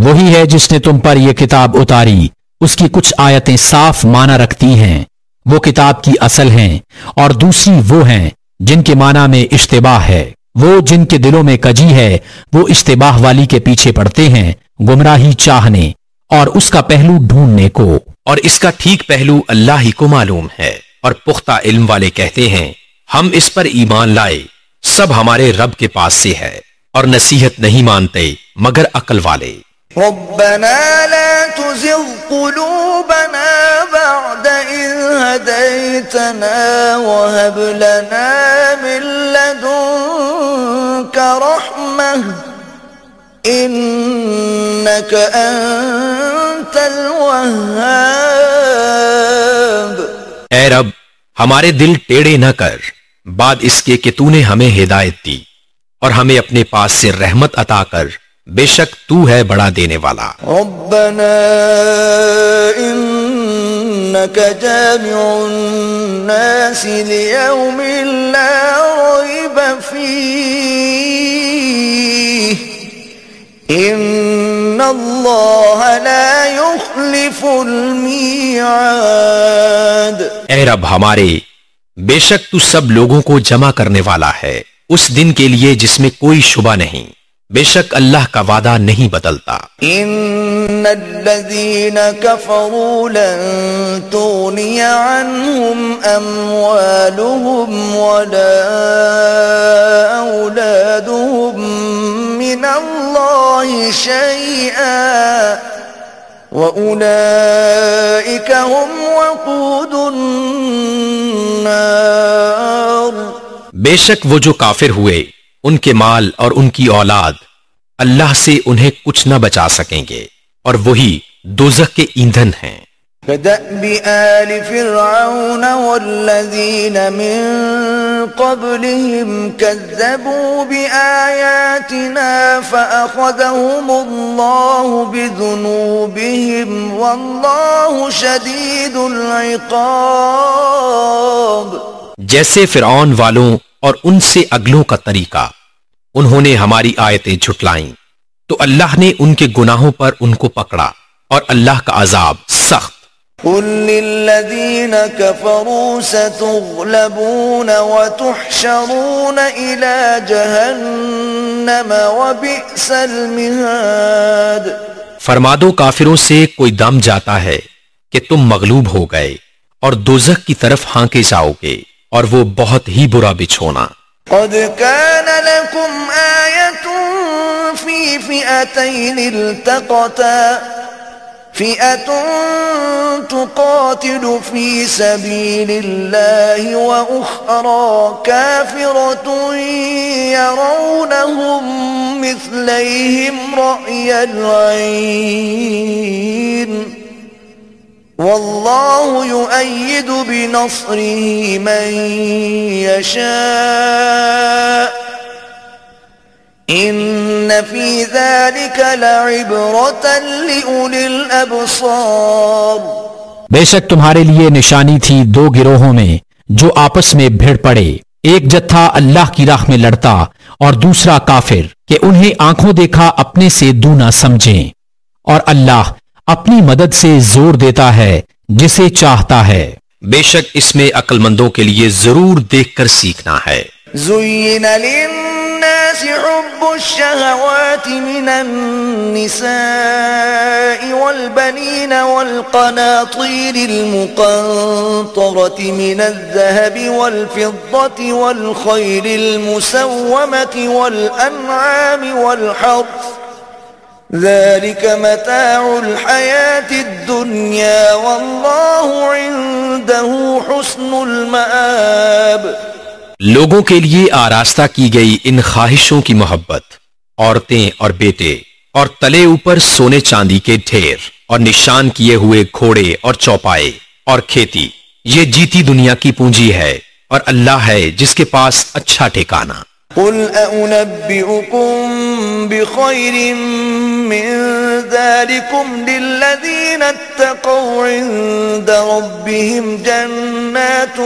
وہی ہے جس نے تم پر یہ کتاب اتاری, اس کی کچھ آیتیں صاف معنی رکھتی ہیں, وہ کتاب کی اصل ہیں, اور دوسری وہ ہیں جن کے معنی میں اشتباہ ہے. وہ جن کے دلوں میں کجی ہے وہ اشتباہ والی کے پیچھے پڑتے ہیں گمراہی چاہنے اور اس کا پہلو ڈھونڈنے کو, اور اس کا ٹھیک پہلو اللہ ہی کو معلوم ہے. اور پختہ علم والے کہتے ہیں ہم اس پر ایمان لائے, سب ہمارے رب کے پاس سے ہے, اور نصیحت نہیں مانتے مگر عقل والے. ربنا لا تزغ قلوبنا بعد إذ هديتنا وهب لنا من لدنك رحمة إنك أنت الوهاب. اے رب ہمارے دل ٹیڑے نہ کر بعد اس کے کہ تو نے ہمیں ہدایت دی, اور ہمیں اپنے پاس سے رحمت عطا کر, بے شک تو ہے بڑا دینے والا۔ ربنا انك جامع الناس ليوم لا ريب فيه ان اللہ لا يخلف الميعاد۔ اے رب ہمارے، بے شک تو سب لوگوں کو جمع کرنے والا ہے اس دن کے لیے جس میں کوئی شبہ نہیں، بے شک اللہ کا وعدہ نہیں بدلتا۔ ان الذين كفروا لن تغني عنهم اموالهم ولا اولادهم من الله شيئا واولئك هم وقود النار۔ بے شک وہ جو کافر ہوئے ان کے مال اور ان کی اولاد اللہ سے انہیں کچھ نہ بچا سکیں گے اور وہی دوزخ کے ایندھن ہیں۔ كدأب آل فرعون والذين من قبلهم كذبوا بآياتنا فأخذهم الله بذنوبهم والله شديد العقاب۔ جیسے فرعون والوں اور ان سے اگلوں کا طریقہ، انہوں نے ہماری آیتیں جھٹلائیں تو اللہ نے ان کے گناہوں پر ان کو پکڑا اور اللہ کا عذاب سخت۔ قل للذين كفروا ستغلبون وتحشرون إلى جهنم وبئس المهاد۔ فرما دو کافروں سے کوئی دم جاتا ہے کہ تم مغلوب ہو گئے اور دوزخ کی طرف ہانکے جاؤ گے اور وہ بہت ہی برا بچھونا۔ قد كان لكم آية في فئتين التقتا فئة تقاتل في سبيل الله وأخرى كافرة يرونهم مثليهم رأي العين والله يؤيد بنصره من يشاء ان في ذلك لعبرة لأولي الابصار۔ بے شک تمہارے لیے نشانی تھی دو گروہوں میں جو آپس میں بھیڑ پڑے، ایک جتھا اللہ کی راہ میں لڑتا اور دوسرا کافر، کہ انہیں آنکھوں دیکھا اپنے سے دونا سمجھیں، اور اللہ اپنی مدد سے زور دیتا ہے جسے چاہتا ہے۔ بے شک اس میں عقل مندوں کے لیے ضرور دیکھ کر سیکھنا ہے۔ زين للناس حب الشهوات من النساء والبنين والقناطير المقنطرة من الذهب والفضة والخيل المسومة والأنعام والحرث ذلك متاع الحياة الدنيا والله عنده حسن المآب۔ لوگوں کے لیے آراستہ کی گئی ان خواہشوں کی محبت، عورتیں اور بیٹے اور تلے اوپر سونے چاندی کے ڈھیر اور نشان کیے ہوئے گھوڑے اور چوپائے اور کھیتی، یہ جیتی دنیا کی پونجی ہے اور اللہ ہے جس کے پاس اچھا ٹھکانہ۔ قل أنبئكم بخير من ذلكم للذين اتقوا عند ربهم جنات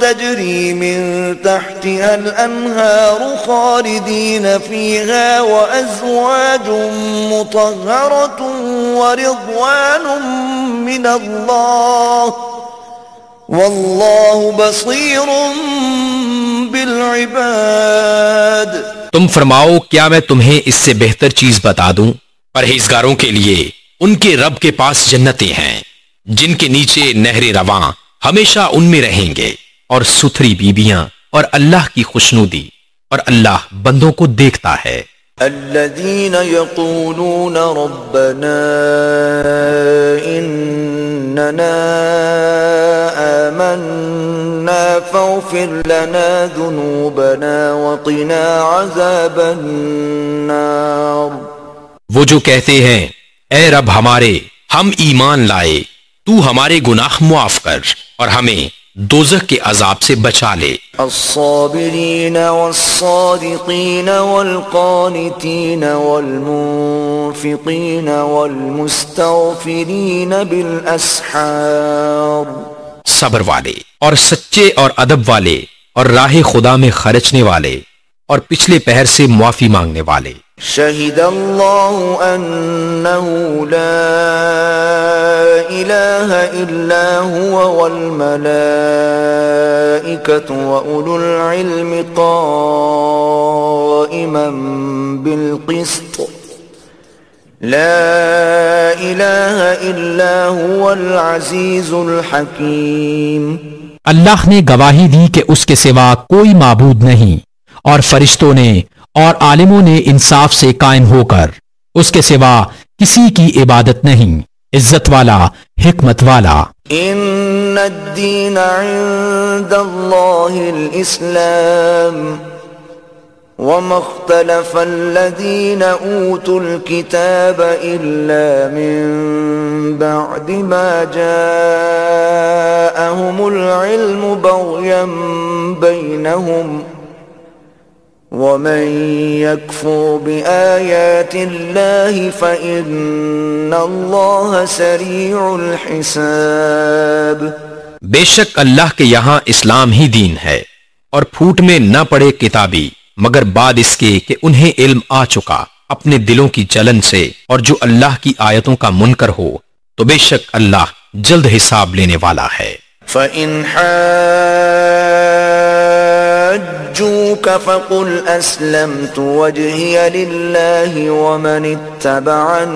تجري من تحتها الأنهار خالدين فيها وأزواج مطهرة ورضوان من الله واللہ بصیر بالعباد۔ تم فرماؤ کیا میں تمہیں اس سے بہتر چیز بتا دوں؟ پرہیزگاروں کے لیے ان کے رب کے پاس جنتیں ہیں جن کے نیچے نہر رواں ہمیشہ ان میں رہیں گے، اور ستھری بیبیاں اور اللہ کی خوشنودی، اور اللہ بندوں کو دیکھتا ہے۔ الذين يقولون ربنا إننا آمنا فاغفر لنا ذنوبنا وقنا عذاب النار۔ وہ جو کہتے ہیں اے رب ہمارے، ہم ایمان لائے، تو ہمارے گناہ معاف کر اور ہمیں دوزخ کے عذاب سے بچا لے۔ الصابرین والصادقین والقانتین والمنفقین والمستغفرین بالاسحار، صبر والے اور سچے اور ادب والے اور راہ خدا میں خرچنے والے اور پچھلے پہر سے معافی مانگنے والے۔ شہد اللہ انہ لا الہ الا هو والملائکۃ واولو العلم قائما بالقسط لا الہ الا هو العزیز الحکیم۔ اللہ نے گواہی دی کہ اس کے سوا کوئی معبود نہیں، اور فرشتوں نے اور عالموں نے انصاف سے قائم ہو کر اس کے سوا کسی کی عبادت نہیں، عزت والا، حکمت والا۔ ان الدین عند اللہ الاسلام وما اختلف الذین اوتوا الكتاب الا من بعد ما جاءهم العلم بغیا بینہم ومن يكفر بآيات الله فإن الله سريع الحساب۔ بے شک اللہ کے یہاں اسلام ہی دین ہے، اور پھوٹ میں نہ پڑے کتابی مگر بعد اس کے کہ انہیں علم آ چکا اپنے دلوں کی جلن سے، اور جو اللہ کی آیتوں کا منکر ہو تو بے شک اللہ جلد حساب لینے والا ہے۔ فَإِنْ حَاجُّوكَ فَقُلْ أَسْلَمْتُ وَجْهِيَ لِلَّهِ وَمَنِ اتَّبَعَنِ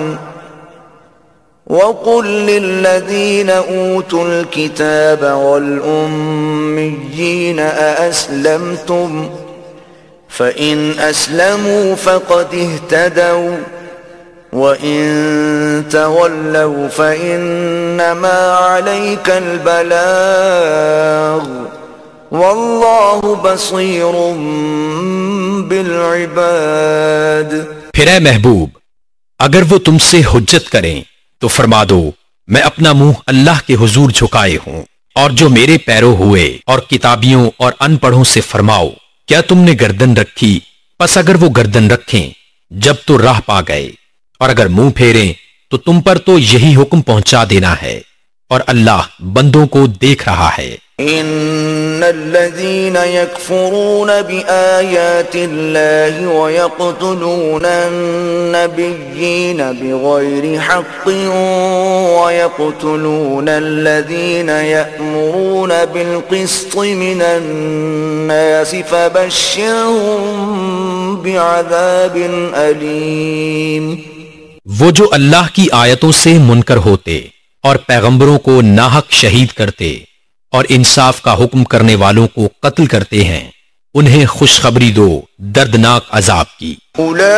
وَقُلْ لِلَّذِينَ أُوتُوا الْكِتَابَ وَالْأُمِّيِّينَ أَأَسْلَمْتُمْ فَإِنْ أَسْلَمُوا فَقَدِ اهْتَدَوْا وَإِن تَوَلَّوْا فَإِنَّمَا عَلَيْكَ الْبَلَاغُ وَاللَّهُ بَصِيرٌ بِالْعِبَادِ۔ پھر اے محبوب، اگر وہ تم سے حجت کریں تو فرما دو میں اپنا منہ اللہ کے حضور جھکائے ہوں، اور جو میرے پیرو ہوئے اور کتابیوں اور ان پڑھوں سے فرماؤ کیا تم نے گردن رکھی؟ پس اگر وہ گردن رکھیں جب تو راہ پا گئے، اور اگر منہ پھیریں تو تم پر تو یہی حکم پہنچا دینا ہے، اور اللہ بندوں کو دیکھ رہا ہے۔ ان الذين يكفرون بآيات الله ويقتلون النبيين بغير حق ويقتلون الذين يأمرون بالقسط من الناس فبشرهم بعذاب أليم۔ وہ جو اللہ کی آیتوں سے منکر ہوتے اور پیغمبروں کو ناحق شہید کرتے اور انصاف کا حکم کرنے والوں کو قتل کرتے ہیں، انہیں خوشخبری دو دردناک عذاب کی۔ اولئک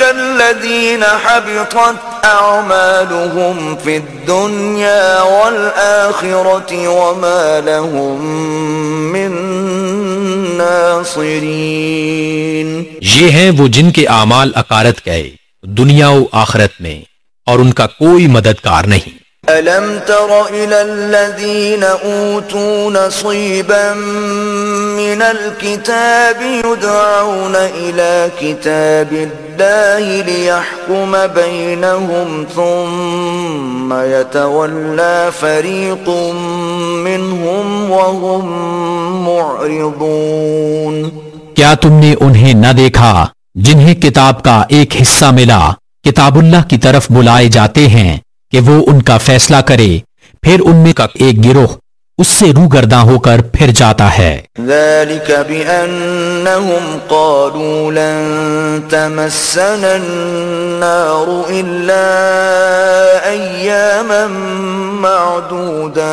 الذین حبطت اعمالهم فی الدنیا والآخرة وما لهم من ناصرین۔ یہ ہیں وہ جن کے اعمال اکارت گئے دنیا و آخرت میں، اور ان کا کوئی مددگار نہیں۔ أَلَمْ تَرَ إِلَى الَّذِينَ أُوتُوا نَصِيبًا مِنَ الْكِتَابِ يُدْعَوْنَ إِلَى كِتَابِ اللَّهِ لِيَحْكُمَ بَيْنَهُمْ ثُمَّ يَتَوَلَّى فَرِيقٌ مِّنْهُمْ وَهُمْ مُعْرِضُونَ۔ کیا تم نے انہیں نہ دیکھا جنہیں کتاب کا ایک حصہ ملا، کتاب اللہ کی طرف بلائے جاتے ہیں کہ وہ ان کا فیصلہ کرے، پھر ان میں کا ایک گروہ اس سے روگرداں ہو کر پھر جاتا ہے۔ ذَلِكَ بِأَنَّهُمْ قَالُوا لَن تَمَسَّنَا النَّارُ إِلَّا أَيَّامًا مَّعْدُودَاتٍ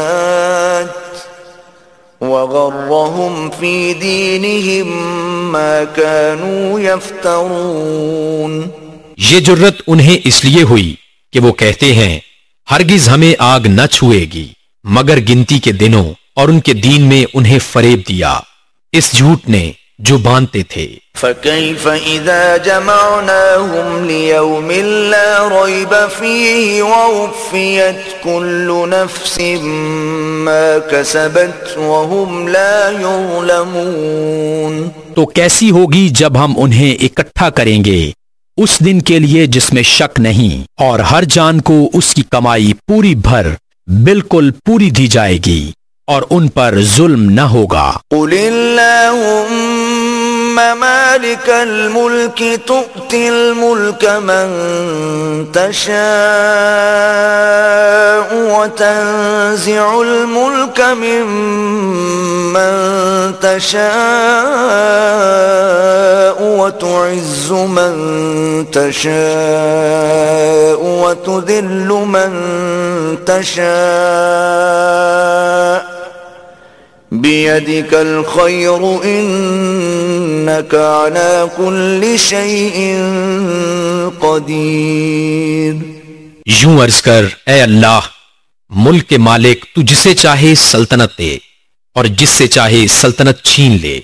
وَغَرَّهُمْ فِي دِينِهِمْ مَا كَانُوا يَفْتَرُونَ۔ یہ جرت انہیں اس لیے ہوئی کہ وہ کہتے ہیں ہرگز ہمیں آگ نہ چھوئے گی مگر گنتی کے دنوں، اور ان کے دین میں انہیں فریب دیا۔ اس جھوٹ نے جو باندھتے تھے۔ فكيف إذا جمعناهم ليوم لا ريب فيه ووفيت كل نفس ما كسبت وهم لا يظلمون۔ تو کیسی ہوگی جب ہم انہیں اکٹھا کریں گے اس دن کے لیے جس میں شک نہیں، اور ہر جان کو اس کی کمائی پوری بھر بالکل پوری دی جائے گی اور ان پر ظلم نہ ہوگا۔ قل اللهم مالك الملك تؤتي الملك من تشاء وتنزع الملك ممن تشاء وتعز من تشاء وتذل من تشاء بيدك الخير إنك على كل شيء قدير۔ یوں عرض کر اے اللہ، ملک کے مالک تو جسے چاہے سلطنت دے اور جس سے چاہے سلطنت چھین لے،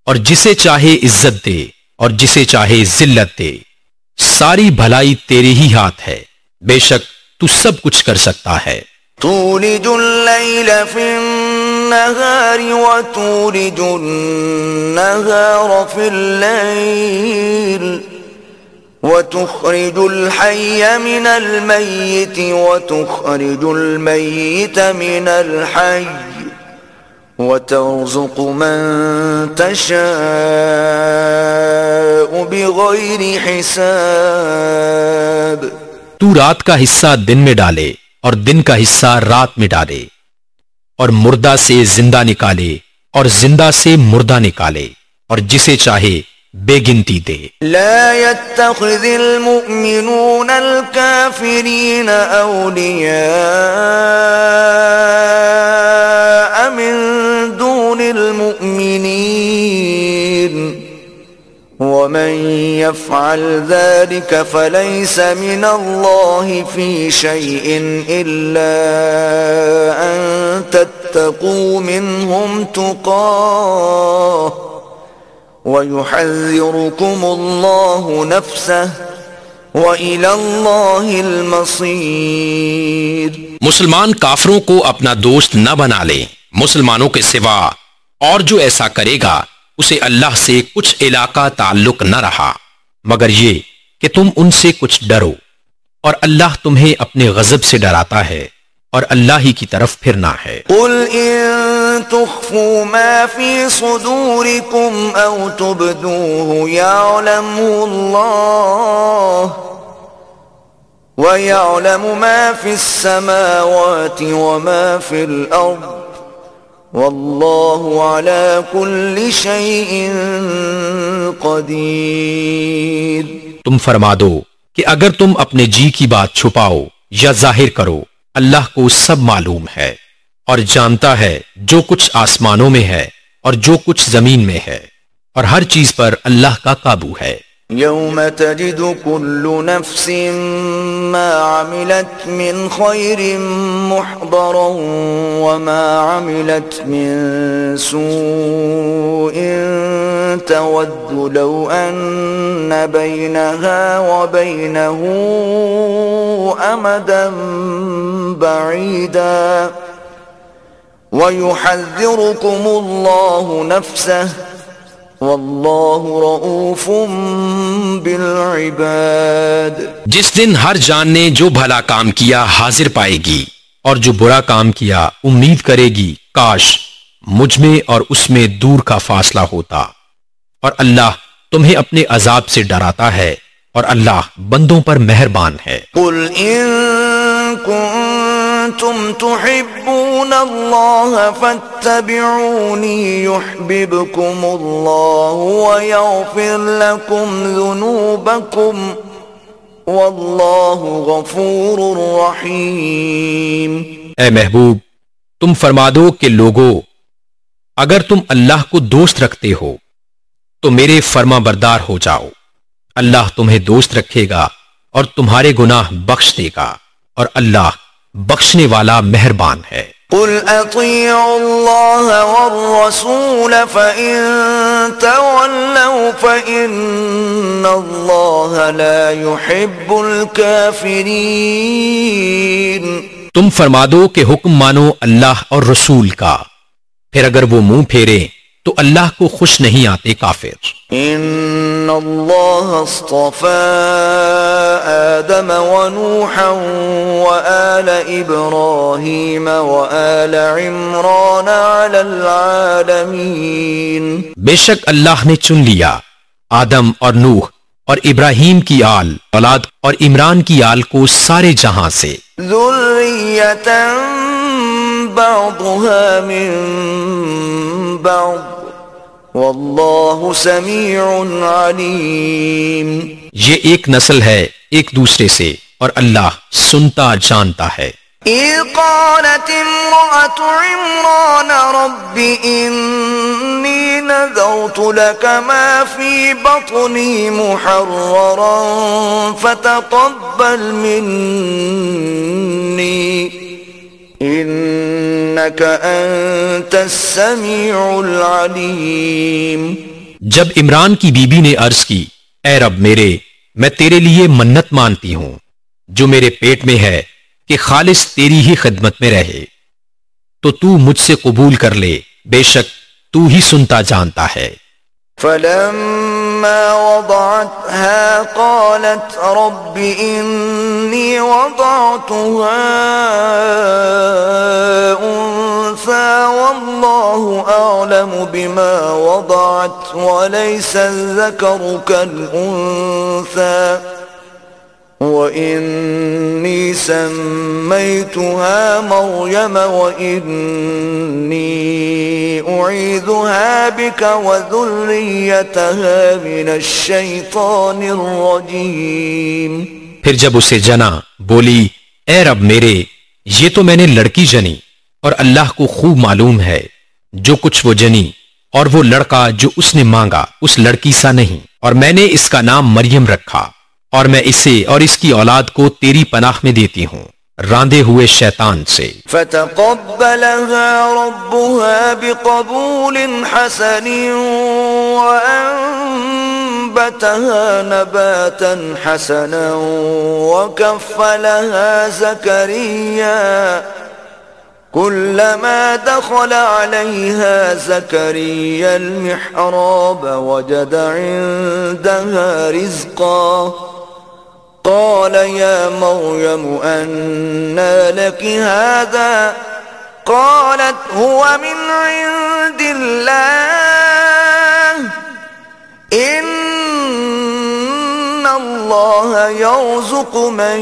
اور جسے چاہے عزت دے اور جسے چاہے ذلت دے، ساری بھلائی تیرے ہی ہاتھ ہے، بے شک تو سب کچھ کر سکتا ہے۔ تولج الليل في النهار وتولج النهار في الليل وتخرج الحي من الميت وتخرج الميت من الحي وترزق من تشاء بغير حساب۔ تو رات کا حصہ دن میں ڈالے اور دن کا حصہ رات میں ڈالے، اور مردہ سے زندہ نکالے اور زندہ سے مردہ نکالے، اور جسے چاہے بے گنتی دے۔ لا يتخذ المؤمنون الكافرين أولياء من دون المؤمنين ومن يفعل ذلك فليس من الله في شيء إلا أن تتقوا منهم تقاه ويحذركم الله نفسه وإلى الله المصير۔ مسلمان کافروں کو اپنا دوست نہ بنا لیں، مسلمانوں کے سوا، اور جو ایسا کرے گا اسے اللہ سے کچھ علاقہ تعلق نہ رہا مگر یہ کہ تم ان سے کچھ ڈرو، اور اللہ تمہیں اپنے غضب سے ڈراتا ہے اور اللہ ہی کی طرف پھرنا ہے۔ قل ان تخفوا ما في صدوركم او تبدوه يعلمه الله ويعلم ما في السماوات وما في الارض واللہ علی کل شیء قدیر۔ تم فرما دو کہ اگر تم اپنے جی کی بات چھپاؤ یا ظاہر کرو، اللہ کو سب معلوم ہے اور جانتا ہے جو کچھ آسمانوں میں ہے اور جو کچھ زمین میں ہے، اور ہر چیز پر اللہ کا قابو ہے۔ یوم تجد کل نفس ما عملت من خیر محضرا وما عملت من سوء تود لو ان بینها وبینه امدا بعیدا ويحذركم الله نفسه واللہ رؤوف بالعباد۔ جس دن ہر جان نے جو بھلا کام کیا حاضر پائے گی، اور جو برا کام کیا امید کرے گی کاش مجھ میں اور اس میں دور کا فاصلہ ہوتا، اور اللہ تمہیں اپنے عذاب سے ڈراتا ہے اور اللہ بندوں پر مہربان ہے۔ قل ان کنتم تحبون اللہ فاتبعونی یحببکم اللہ ویغفر لکم ذنوبکم واللہ غفور رحیم۔ اے محبوب، تم فرما دو کہ لوگو، اگر تم اللہ کو دوست رکھتے ہو تو میرے فرما بردار ہو جاؤ، اللہ تمہیں دوست رکھے گا اور تمہارے گناہ بخش دے گا، اور اللہ بخشنے والا مہربان ہے۔ قل اطیعوا اللہ والرسول فإن تولوا فإن اللہ لا يحب الكافرین، تم فرما دو کہ حکم مانو اللہ اور رسول کا، پھر اگر وہ منہ پھیرے تو اللہ کو خوش نہیں آتے کافر۔ ان اللہ اصطفى آدم ونوحا وآل ابراہیم وآل عمران علی العالمین، بے شک اللہ نے چن لیا آدم اور نوح اور ابراہیم کی آل اولاد اور عمران کی آل کو سارے جہاں سے، ذریۃ بعضها من بعض واللہ سمیع علیم، یہ ایک نسل ہے ایک دوسرے سے اور اللہ سنتا جانتا ہے۔ اذ قالت امرأة عمران رب انی نذرت لك ما في بطنی محررا فتقبل منی انک انت السمیع العلیم۔ جب عمران کی بیوی نے عرض کی اے رب میرے، میں تیرے لیے منت مانتی ہوں جو میرے پیٹ میں ہے کہ خالص تیری ہی خدمت میں رہے، تو تو مجھ سے قبول کر لے، بے شک تو ہی سنتا جانتا ہے۔ فلما وضعتها قالت رب إني وضعتها أنثى والله أعلم بما وضعت وليس الذكر كالأنثى وَإِنِّي سَمَّيْتُهَا مَرْيَمَ وَإِنِّي أُعِيذُهَا بِكَ وَذُرِّيَّتَهَا مِنَ الشَّيْطَانِ الرَّجِيمِ۔ پھر جب اسے جنا بولی اے رب میرے، یہ تو میں نے لڑکی جنی اور اللہ کو خوب معلوم ہے جو کچھ وہ جنی، اور وہ لڑکا جو اس نے مانگا اس لڑکی سا نہیں، اور میں نے اس کا نام مریم رکھا، اور میں اسے اور اس کی اولاد کو تیری پناہ میں دیتی ہوں راندے ہوئے شیطان سے۔ فتقبلها ربها بقبول حسن وأنبتها نباتا حسنا وكفلها زكريا كلما دخل عليها زكريا المحراب وجد عندها رزقا قال يا مريم أنى لك هذا قالت هو من عند الله إن الله يرزق من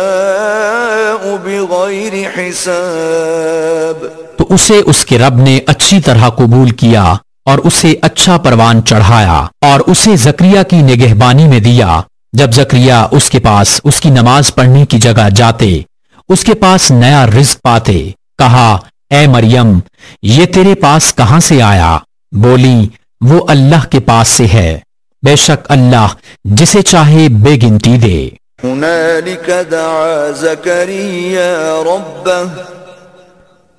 يشاء بغير حساب۔ تو اسے اس کے رب نے اچھی طرح قبول کیا اور اسے اچھا پروان چڑھایا اور اسے زکریا کی نگہبانی میں دیا۔ جب زکریا اس کے پاس اس کی نماز پڑھنے کی جگہ جاتے، اس کے پاس نیا رزق پاتے، کہا اے مریم یہ تیرے پاس کہاں سے آیا؟ بولی وہ اللہ کے پاس سے ہے، بے شک اللہ جسے چاہے بے گنتی دے۔ هنالك دعا زكريا ربه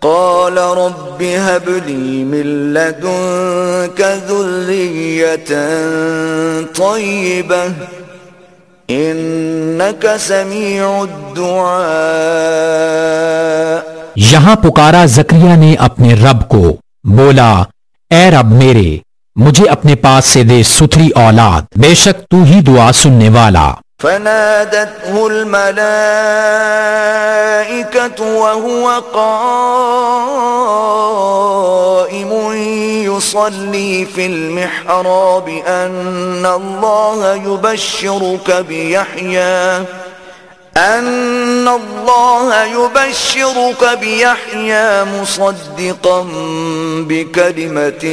قال رب هب لي من لدنك ذرية طيبة إنك سميع الدعاء۔ یہاں پکارا زکریا نے اپنے رب کو، بولا اے رب میرے مجھے اپنے پاس سے دے ستھری اولاد، بے شک تو ہی دعا سننے والا۔ فنادته الملائكة وهو قائم يصلي في المحراب أن الله يبشرك بيحيى مصدقا بكلمة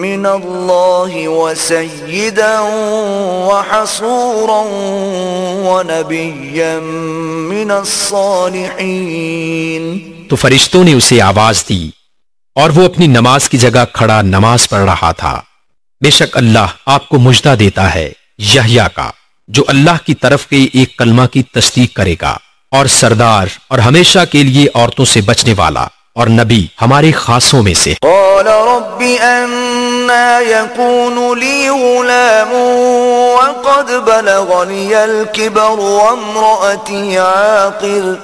من الله وسيدا وحصورا ونبيا من الصالحين۔ تو فرشتوں نے اسے آواز دی اور وہ اپنی نماز کی جگہ کھڑا نماز پڑھ رہا تھا۔ بے شک اللہ آپ کو مژدہ دیتا ہے یحییٰ کا، جو اللہ کی طرف کے ایک کلمہ کی تصدیق کرے گا اور سردار اور ہمیشہ کے لیے عورتوں سے بچنے والا اور نبی ہمارے خاصوں میں سے. قال رب أنا يكون لي غلام وقد بلغني الكبر وامرأتي عاقر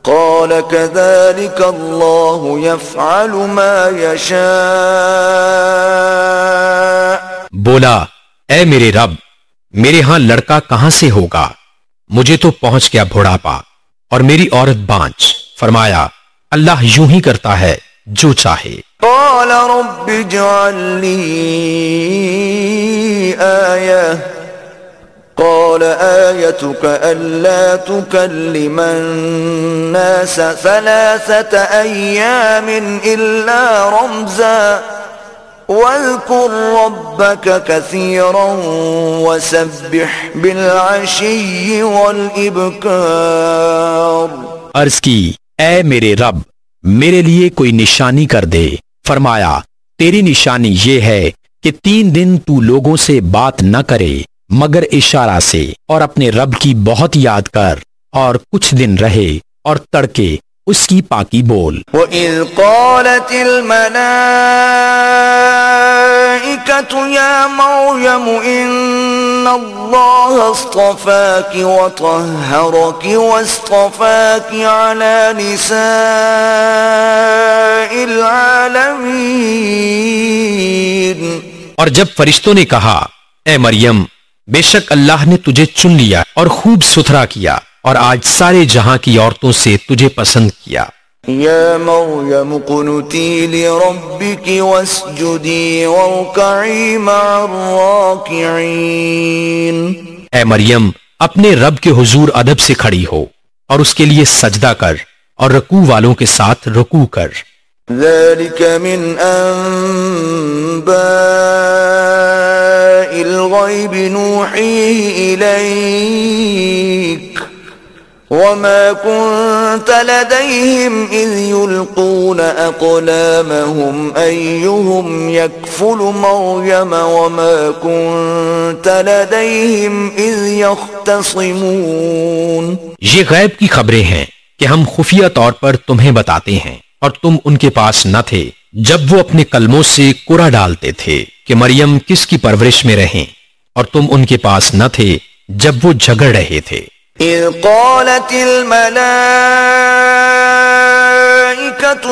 قال كذلك الله يفعل ما يشاء. بولا اے میرے رب میرے ہاں لڑکا کہاں سے ہوگا؟ مجھے تو پہنچ گیا بڑھاپا اور میری عورت بانج. فرمایا اللہ یوں ہی کرتا ہے جو چاہے. قال رب اجعل لي آية قال آيتك ألا تكلم الناس 3 أيام إلا رمزا واذكر ربك كثيرا وسبح بالعشي والإبكار. عرض کی اے میرے رب میرے لیے کوئی نشانی کر دے. فرمایا تیری نشانی یہ ہے کہ 3 دن تو لوگوں سے بات نہ کرے مگر اشارہ سے اور اپنے رب کی بہت یاد کر اور کچھ دن رہے اور تڑکے اس کی پاکی بول. وَإِذْ قَالَتِ الْمَلَائِكَةُ يَا مَرْيَمُ إِنَّ اللَّهَ اصْطَفَاكِ وَطَهَّرَكِ وَاصْطَفَاكِ عَلَى نِسَاءِ الْعَالَمِينَ. اور جب فرشتوں نے کہا اے مریم بے شک اللہ نے تجھے چن لیا اور خوب ستھرا کیا اور آج سارے جہاں کی عورتوں سے تجھے پسند کیا. یا مریم قنتی لربک واسجدی وارکعی مع الراکعین. اے مریم اپنے رب کے حضور ادب سے کھڑی ہو اور اس کے لیے سجدہ کر اور رکوع والوں کے ساتھ رکوع کر. ذلك من أنباء الغيب نوحيه إليك وما كنت لديهم إذ يلقون أقلامهم أيهم يكفل مريم وما كنت لديهم إذ يختصمون. یہ غیب کی خبریں ہیں کہ ہم خفیہ طور پر تمہیں بتاتے ہیں اور تم ان کے پاس نہ تھے جب وہ اپنے کلموں سے کرا ڈالتے تھے کہ مریم کس کی پرورش میں رہیں اور تم ان کے پاس نہ تھے جب وہ جھگڑ رہے تھے. اذ قالت الملائكة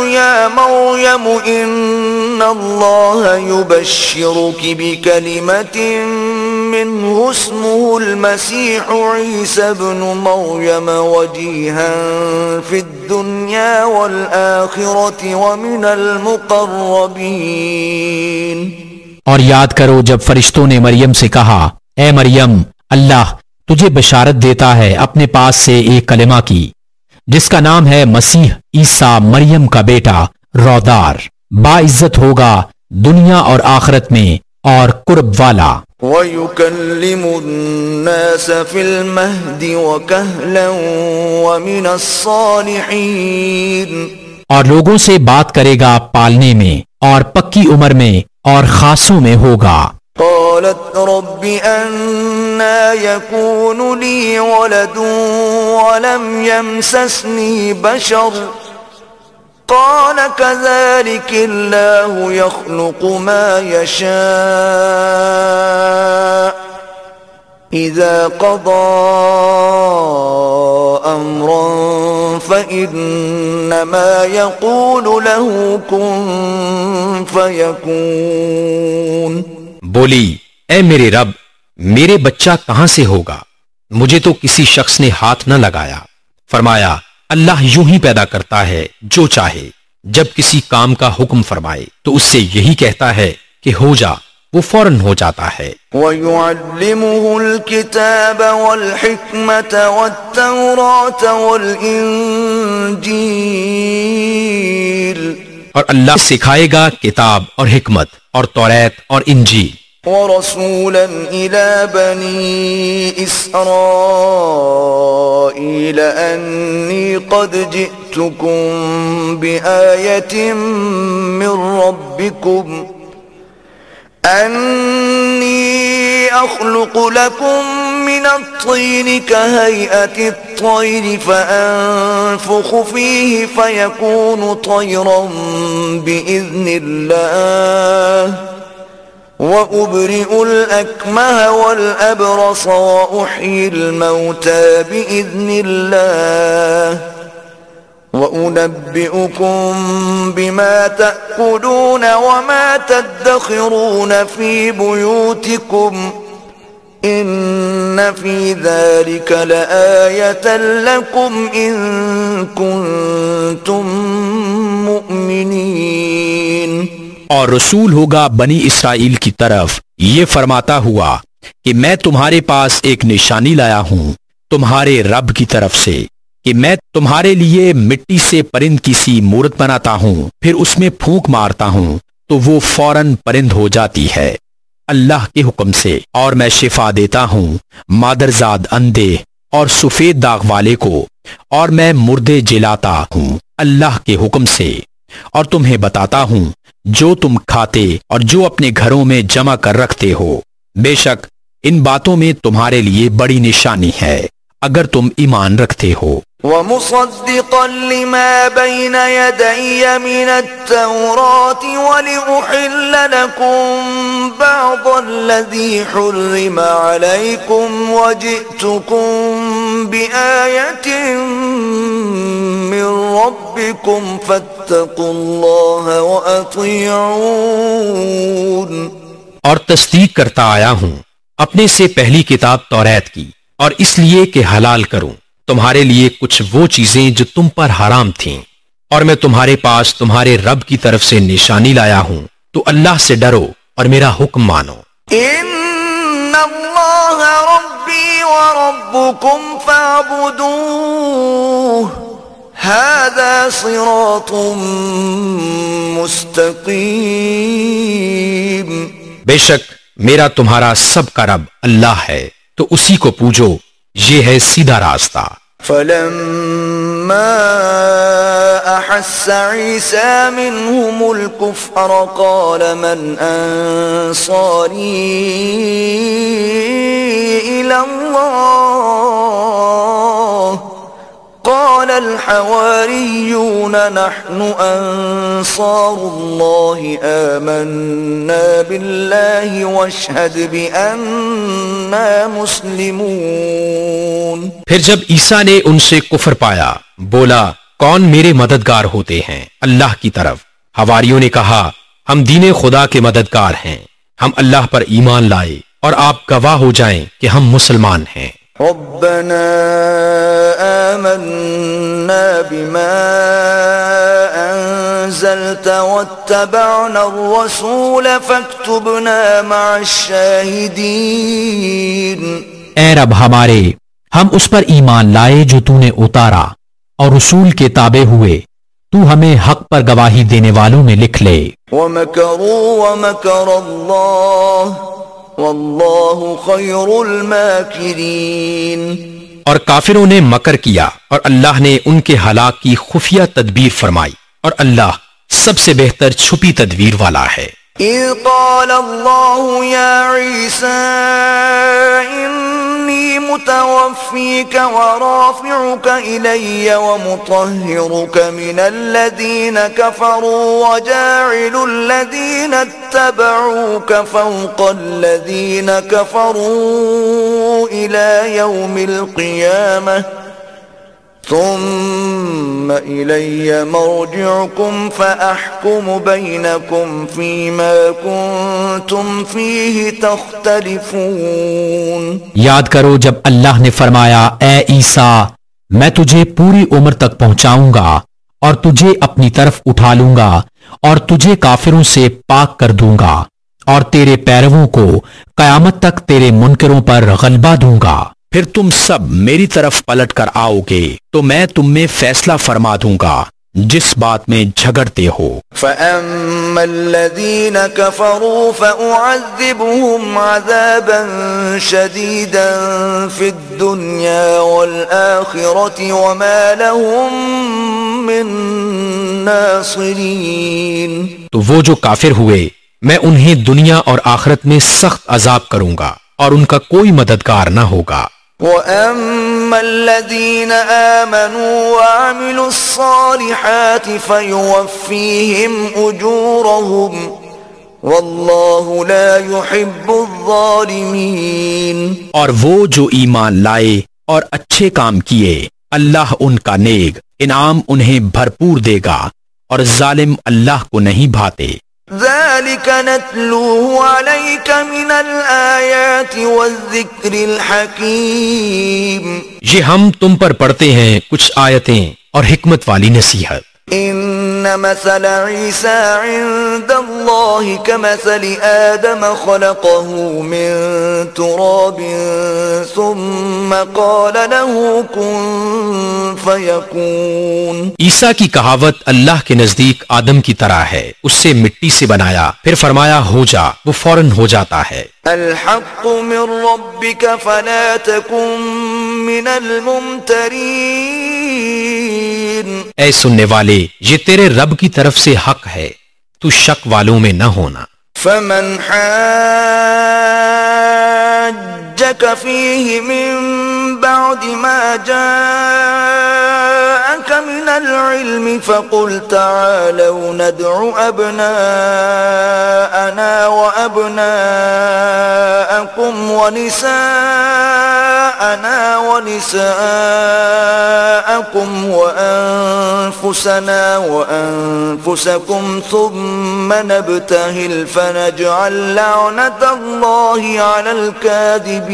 يا مريم إن الله يبشرك بكلمة منه اسمه المسيح عيسى ابن مريم وجيها في الدنيا والآخرة ومن المقربين. اور یاد کرو جب فرشتوں نے مریم سے کہا اے مریم اللہ تجھے بشارت دیتا ہے اپنے پاس سے ایک کلمہ کی جس کا نام ہے مسیح عیسیٰ مریم کا بیٹا رودار باعزت ہوگا دنیا اور آخرت میں اور قرب والا. وَيُكَلِّمُ النَّاسَ فِي الْمَهْدِ وَكَهْلًا وَمِنَ الصَّالِحِينَ. اور لوگوں سے بات کرے گا پالنے میں اور پکی عمر میں اور خاصوں میں ہوگا. قالت رب أنا يكون لي ولد ولم يمسسني بشر قال كذلك الله يخلق ما يشاء إذا قضى أمرا فإنما يقول له كن فيكون. بولی اے میرے رب میرے بچہ کہاں سے ہوگا مجھے تو کسی شخص نے ہاتھ نہ لگایا. فرمایا اللہ یوں ہی پیدا کرتا ہے جو چاہے جب کسی کام کا حکم فرمائے تو اس سے یہی کہتا ہے کہ ہو جا وہ فوراً ہو جاتا ہے. وَيُعَلِّمُهُ الْكِتَابَ وَالْحِكْمَةَ وَالتَّوْرَاةَ وَالْإِنجِيلَ. اور اللہ سکھائے گا کتاب اور حکمت اور توریت اور انجیل. وَرَسُولًا إِلَى بَنِي إِسْرَائِيلَ أَنِّي قَدْ جِئْتُكُمْ بِآيَةٍ مِّن رَّبِّكُمْ أَنِّي أَخْلُقُ لَكُم من الطين كهيئة الطير فأنفخ فيه فيكون طيرا بإذن الله وأبرئ الأكمه والأبرص وأحيي الموتى بإذن الله وأنبئكم بما تأكلون وما تدخرون في بيوتكم إن في ذلك لآية لكم إن كنتم مؤمنين۔ اور رسول ہوگا بنی اسرائیل کی طرف یہ فرماتا ہوا کہ میں تمہارے پاس ایک نشانی لایا ہوں تمہارے رب کی طرف سے کہ میں تمہارے لیے مٹی سے پرند کی سی مورت بناتا ہوں، پھر اس میں پھونک مارتا ہوں تو وہ فوراً پرند ہو جاتی ہے اللہ کے حکم سے، اور میں شفا دیتا ہوں مادرزاد اندھے اور سفید داغ والے کو، اور میں مردے جلاتا ہوں اللہ کے حکم سے، اور تمہیں بتاتا ہوں جو تم کھاتے اور جو اپنے گھروں میں جمع کر رکھتے ہو، بے شک ان باتوں میں تمہارے لیے بڑی نشانی ہے اگر تم ایمان رکھتے ہو۔ ومصدقا لما بين يدي من التوراة ولأحل لكم بعض الذي حرم عليكم وجئتكم بآية من ربكم فاتقوا الله وأطيعون۔ اور تصدیق کرتا آیا ہوں اپنے سے پہلی کتاب توریت کی، اور اس لیے کہ حلال کروں تمہارے لیے کچھ وہ چیزیں جو تم پر حرام تھیں، اور میں تمہارے پاس تمہارے رب کی طرف سے نشانی لایا ہوں، تو اللہ سے ڈرو اور میرا حکم مانو۔ ان اللہ ربی وربکم فاعبدوہ ھذا صراط مستقیم۔ بے شک میرا تمہارا سب کا رب اللہ ہے، تو اسی کو پوجو، یہ ہے سیدھا راستہ۔ فلما احس عیسی منهم الكفر قال من انصاری الى اللہ قال الحواریون نحن انصار اللہ آمنا باللہ واشہد بأننا مسلمون۔ پھر جب عیسیٰ نے ان سے کفر پایا بولا کون میرے مددگار ہوتے ہیں اللہ کی طرف؟ حواریوں نے کہا ہم دین خدا کے مددگار ہیں، ہم اللہ پر ایمان لائے اور آپ گواہ ہو جائیں کہ ہم مسلمان ہیں۔ ربنا آمنا بما انزلت واتبعنا الرسول فاكتبنا مع الشاہدین۔ اے رب ہمارے، ہم اس پر ایمان لائے جو تو نے اتارا اور رسول کے تابع ہوئے، تو ہمیں حق پر گواہی دینے والوں میں لکھ لے۔ ومکروا ومکر اللہ واللہ خیر الماکرین۔ اور کافروں نے مکر کیا اور اللہ نے ان کے ہلاک کی خفیہ تدبیر فرمائی، اور اللہ سب سے بہتر چھپی تدبیر والا ہے۔ اذ قال اللہ یا عیسیٰ انی متوفیک ورافعک الی ومطہرک من الذین کفروا وجاعل الذین اتبعوک فوق الذین کفروا الی یوم القیامہ ثم إلي مرجعكم فأحكم بينكم فيما كنتم فيه تختلفون۔ یاد کرو جب اللہ نے فرمایا اے عیسیٰ میں تجھے پوری عمر تک پہنچاؤں گا اور تجھے اپنی طرف اٹھا لوں گا اور تجھے کافروں سے پاک کر دوں گا اور تیرے پیرووں کو قیامت تک تیرے منکروں پر غلبہ دوں گا۔ پھر تم سب میری طرف پلٹ کر آؤ گے تو میں تم میں فیصلہ فرما دوں گا جس بات میں جھگڑتے ہو۔ فَأَمَّا الَّذِينَ كَفَرُوا فَأُعَذِّبُهُمْ عَذَابًا شَدِيدًا فِي الدُّنْيَا وَالْآخِرَةِ وَمَا لَهُم مِّن نَاصِرِينَ۔ تو وہ جو کافر ہوئے میں انہیں دنیا اور آخرت میں سخت عذاب کروں گا اور ان کا کوئی مددگار نہ ہوگا۔ وَأَمَّا الَّذِينَ آمَنُوا وَعَمِلُوا الصَّالِحَاتِ فَيُوَفِّيهِمْ أُجُورَهُمْ وَاللَّهُ لَا يُحِبُّ الظَّالِمِينَ۔ اور وہ جو ایمان لائے اور اچھے کام کیے، اللہ ان کا نیک انعام انہیں بھرپور دے گا، اور ظالم اللہ کو نہیں بھاتے۔ ذَلِكَ نَتْلُوهُ عَلَيْكَ مِنَ الْآيَاتِ وَالذِّكْرِ الْحَكِيمِ۔ یہ ہم تم پر پڑھتے ہیں کچھ آیتیں اور حکمت والی نصیحت۔ إن مثل عيسى عند الله كمثل آدم خلقه من تراب ثم قال له كن فيكون۔ عیسیٰ کی کہاوت اللہ کے نزدیک آدم کی طرح ہے، اس سے مٹی سے بنایا، پھر فرمایا ہو جا، وہ فوراً ہو جاتا ہے۔ الحق من ربك فلا تكن من الممترين۔ اے سننے والے، یہ تیرے رب کی طرف سے حق ہے، تو شک والوں میں نہ ہونا۔ فمن حاجك فيه من بعد ما جاءك من العلم فقل تعالوا ندع أبناءنا وأبناءكم ونساءنا ونساءكم وأنفسنا وأنفسكم ثم نبتهل فنجعل لعنة الله على الكاذبين۔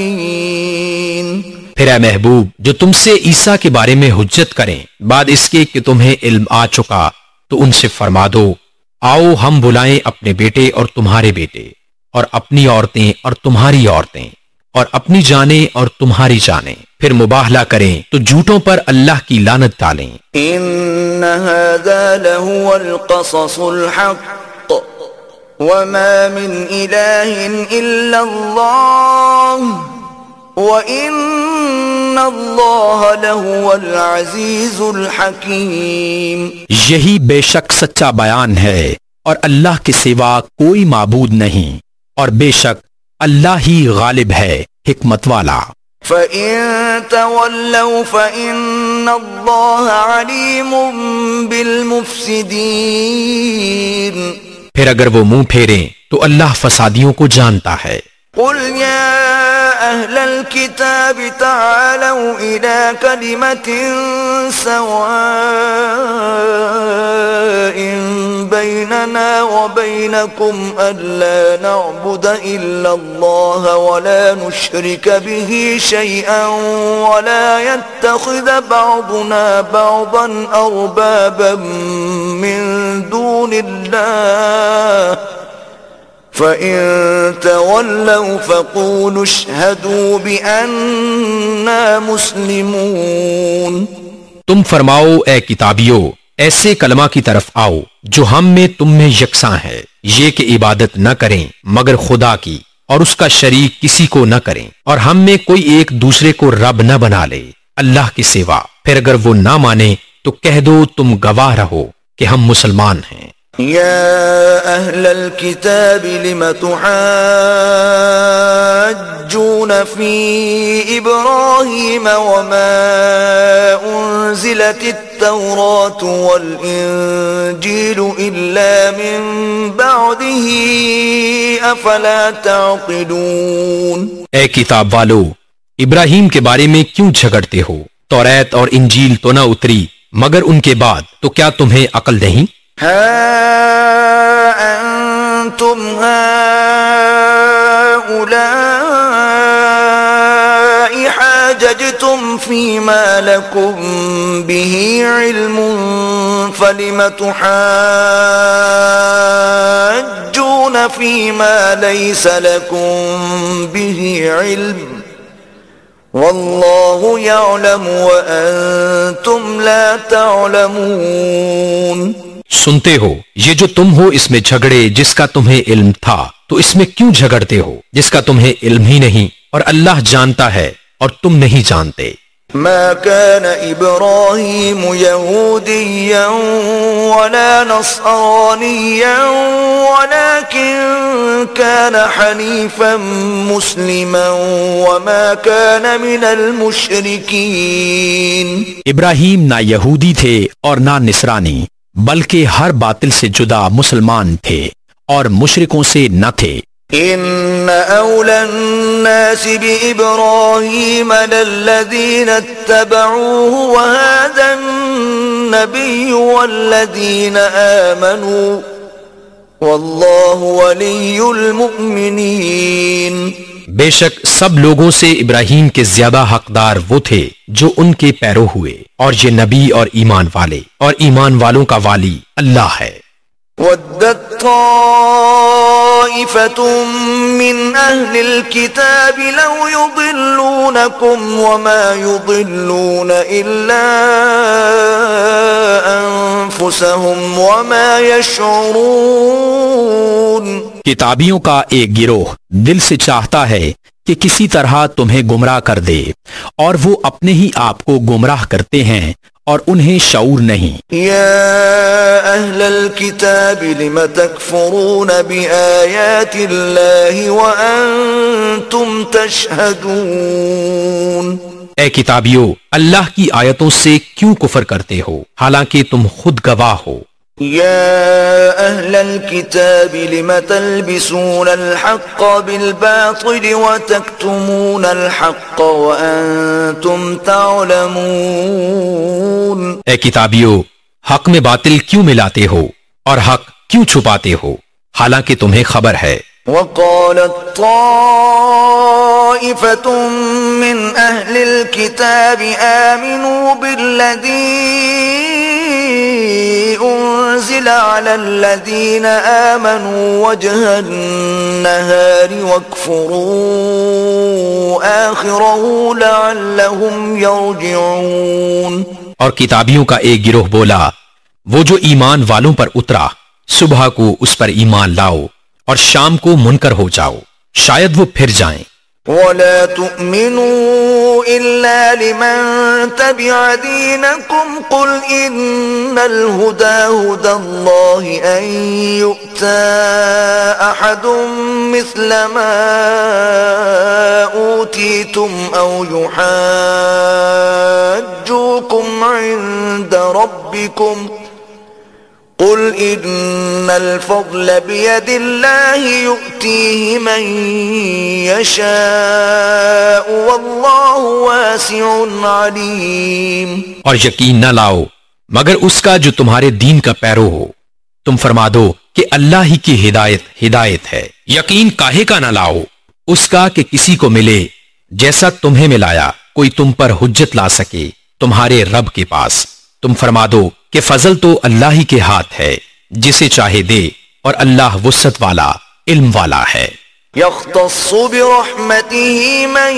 پھر اے محبوب، جو تم سے عیسیٰ کے بارے میں حجت کریں بعد اس کے کہ تمہیں علم آ چکا، تو ان سے فرما دو آؤ ہم بلائیں اپنے بیٹے اور تمہارے بیٹے، اور اپنی عورتیں اور تمہاری عورتیں، اور اپنی جانیں اور تمہاری جانیں، پھر مباہلہ کریں تو جھوٹوں پر اللہ کی لعنت ڈالیں۔ إن هذا لهو القصص الحق وما من إله إلا الله وَإِنَّ اللَّهَ لَهُوَ الْعَزِيزُ الْحَكِيمُ۔ یہی بے شک سچا بیان ہے، اور اللہ کے سوا کوئی معبود نہیں، اور بے شک اللہ ہی غالب ہے، حکمت والا۔ فَإِن تَوَلَّوْا فَإِنَّ اللَّهَ عَلِيمٌ بِالْمُفْسِدِينَ۔ پھر اگر وہ منہ پھیریں تو اللہ فسادیوں کو جانتا ہے۔ قُلْ يَا أَهْلَ الْكِتَابِ تَعَالَوْا إِلَى كَلِمَةٍ سَوَاءٍ بَيْنَنَا وَبَيْنَكُمْ أَلَّا نَعْبُدَ إِلَّا اللَّهَ وَلَا نُشْرِكَ بِهِ شَيْئًا وَلَا يَتَّخِذَ بَعْضُنَا بَعْضًا أَرْبَابًا مِّن دُونِ اللَّهِ فَإِن تَوَلَّوْا فَقُولُوا اشْهَدُوا بِأَنَّا مُسْلِمُونَ۔ تم فرماؤ اے کتابیو، ایسے کلمہ کی طرف آؤ جو ہم میں تم میں یکساں ہے، یہ کہ عبادت نہ کریں مگر خدا کی، اور اس کا شریک کسی کو نہ کریں، اور ہم میں کوئی ایک دوسرے کو رب نہ بنا لے اللہ کے سوا۔ پھر اگر وہ نہ مانے تو کہہ دو تم گواہ رہو کہ ہم مسلمان ہیں۔ يا أهل الكتاب لم تحاجون في إبراهيم وما أنزلت التوراة والإنجيل إلا من بعده أفلا تعقلون۔ اے کتاب والو، ابراہیم کے بارے میں کیوں جھگڑتے ہو؟ توریت اور انجیل تو نہ اتری مگر ان کے بعد، تو کیا تمہیں عقل نہیں؟ ها أنتم هؤلاء حاججتم فيما لكم به علم فلم تحاجون فيما ليس لكم به علم والله يعلم وأنتم لا تعلمون۔ سنتے ہو، یہ جو تم ہو اس میں جھگڑے جس کا تمہیں علم تھا، تو اس میں کیوں جھگڑتے ہو جس کا تمہیں علم ہی نہیں، اور اللہ جانتا ہے اور تم نہیں جانتے۔ ما كان إبراهيم يهوديا ولا نصرانيا ولكن كان حنيفا مسلما وما كان من المشركين. ابراہیم نہ یہودی تھے اور نہ نصرانی، بلکہ ہر باطل سے جدا مسلمان تھے اور مشرکوں سے نہ تھے. إن أولى الناس بإبراهيم للذين اتبعوه وهذا النبي والذين آمنوا والله ولي المؤمنين. بے شک سب لوگوں سے ابراہیم کے زیادہ حقدار وہ تھے جو ان کے پیرو ہوئے، اور یہ نبی اور ایمان والے اور ایمان والوں کا والی اللہ ہے. وَدَّتْ طَائِفَةٌ مِّنْ أَهْلِ الْكِتَابِ لَوْ يُضِلُّونَكُمْ وَمَا يُضِلُّونَ إِلَّا أَنفُسَهُمْ وَمَا يَشْعُرُونَ. کتابیوں کا ایک گروہ دل سے چاہتا ہے کہ کسی طرح تمہیں گمراہ کر دے، اور وہ اپنے ہی آپ کو گمراہ کرتے ہیں اور انہیں شعور نہیں. یا اہل الکتاب لم تکفرون بآیات اللہ وانتم تشہدون. اے کتابیو، اللہ کی آیتوں سے کیوں کفر کرتے ہو حالانکہ تم خود گواہ ہو. یا اہل الکتاب لم تلبسون الحق بالباطل وتکتمون الحق وانتم تعلمون. اے کتابیو، حق میں باطل کیوں ملاتے ہو اور حق کیوں چھپاتے ہو حالانکہ تمہیں خبر ہے. وقالت طائفة من أهل الكتاب آمنوا بالذي أنزل على الذين آمنوا وجه النهار واكفروا آخره لعلهم يرجعون. اور کتابیوں کا ایک گروہ بولا، وہ جو ایمان والوں پر اترا صبح کو اس پر ایمان لاؤ اور شام کو منکر ہو جاؤ، شاید وہ پھر جائیں. ولا تؤمنوا إلا لمن تبع دينكم قل إن الهدى هدى الله أن يؤتى أحد مثل ما أوتيتم أو يحاجوكم عند ربكم قل إن الفضل بيد الله يؤتيه من يشاء والله واسع عليم. اور یقین نہ لاؤ مگر اس کا جو تمہارے دین کا پیرو ہو. تم فرما دو کہ اللہ ہی کی ہدایت ہے. یقین کاہے کا نہ لاؤ اس کا کہ کسی کو ملے جیسا تمہیں ملایا، کوئی تم پر حجت لا سکے تمہارے رب کے پاس. تم فرما دو کہ فضل تو اللہ ہی کے ہاتھ ہے، جسے چاہے دے، اور اللہ وسعت والا علم والا ہے. يختص برحمته من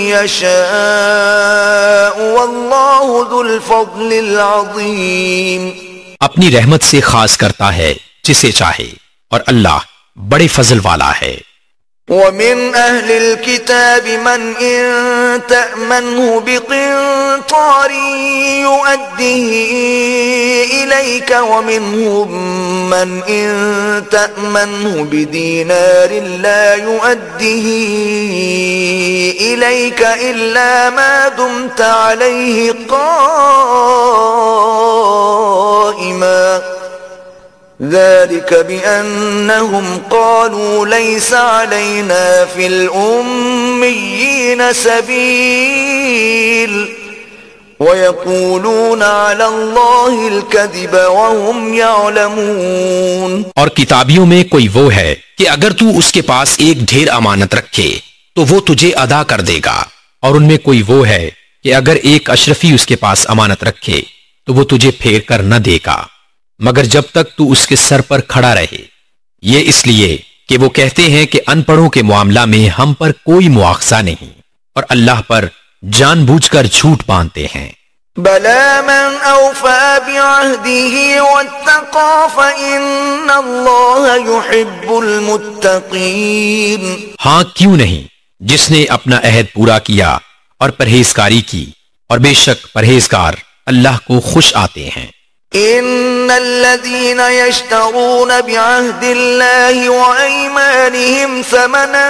يشاء والله ذو الفضل العظيم. اپنی رحمت سے خاص کرتا ہے جسے چاہے، اور اللہ بڑے فضل والا ہے. ومن أهل الكتاب من إن تأمنه بقنطار يؤديه إليك ومنهم من إن تأمنه بدينار لا يؤديه إليك إلا ما دمت عليه قائما ذلك بأنهم قالوا ليس علينا في الأميين سبيل ويقولون على الله الكذب وهم يعلمون. اور کتابیوں میں کوئی وہ ہے کہ اگر تو اس کے پاس ایک ڈھیر امانت رکھے تو وہ تجھے ادا کر دے گا، اور ان میں کوئی وہ ہے کہ اگر ایک اشرفی اس کے پاس امانت رکھے تو وہ تجھے پھیر کر نہ دے گا مگر جب تک تو اس کے سر پر کھڑا رہے. یہ اس لیے کہ وہ کہتے ہیں کہ ان پڑھوں کے معاملہ میں ہم پر کوئی مواخذہ نہیں، اور اللہ پر جان بوجھ کر جھوٹ باندھتے ہیں. بلى من أوفى بعهده واتقى فإن الله يحب المتقين. ہاں کیوں نہیں، جس نے اپنا عہد پورا کیا اور پرہیزکاری کی، اور بے شک پرہیزگار اللہ کو خوش آتے ہیں۔ ان الذين يشترون بعهد الله وايمانهم ثمنا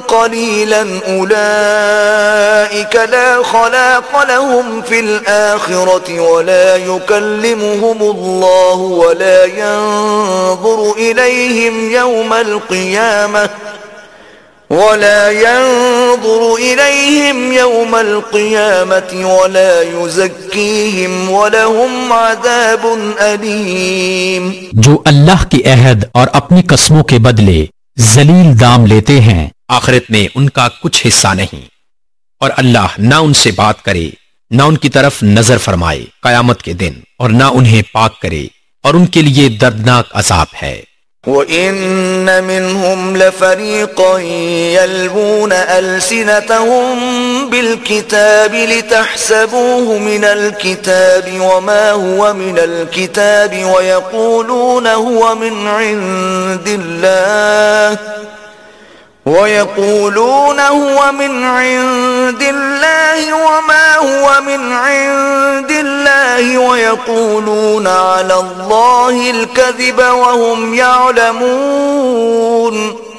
قليلا اولئك لا خلاق لهم في الاخره ولا يكلمهم الله ولا ينظر اليهم يوم القيامه ولا يزكيهم ولهم عذاب أليم۔ جو اللہ کے عہد اور اپنی قسموں کے بدلے ذلیل دام لیتے ہیں، آخرت میں ان کا کچھ حصہ نہیں، اور اللہ نہ ان سے بات کرے، نہ ان کی طرف نظر فرمائے قیامت کے دن، اور نہ انہیں پاک کرے، اور ان کے لیے دردناک عذاب ہے۔ وَإِنَّ مِنْهُمْ لَفَرِيقًا يَلْوُونَ أَلْسِنَتَهُمْ بِالْكِتَابِ لِتَحْسَبُوهُ مِنَ الْكِتَابِ وَمَا هُوَ مِنَ الْكِتَابِ وَيَقُولُونَ هُوَ مِنْ عِنْدِ اللَّهِ وَمَا هُوَ مِنْ عِنْدِ اللَّهِ وَيَقُولُونَ عَلَى اللَّهِ الْكَذِبَ وَهُمْ يَعْلَمُونَ۔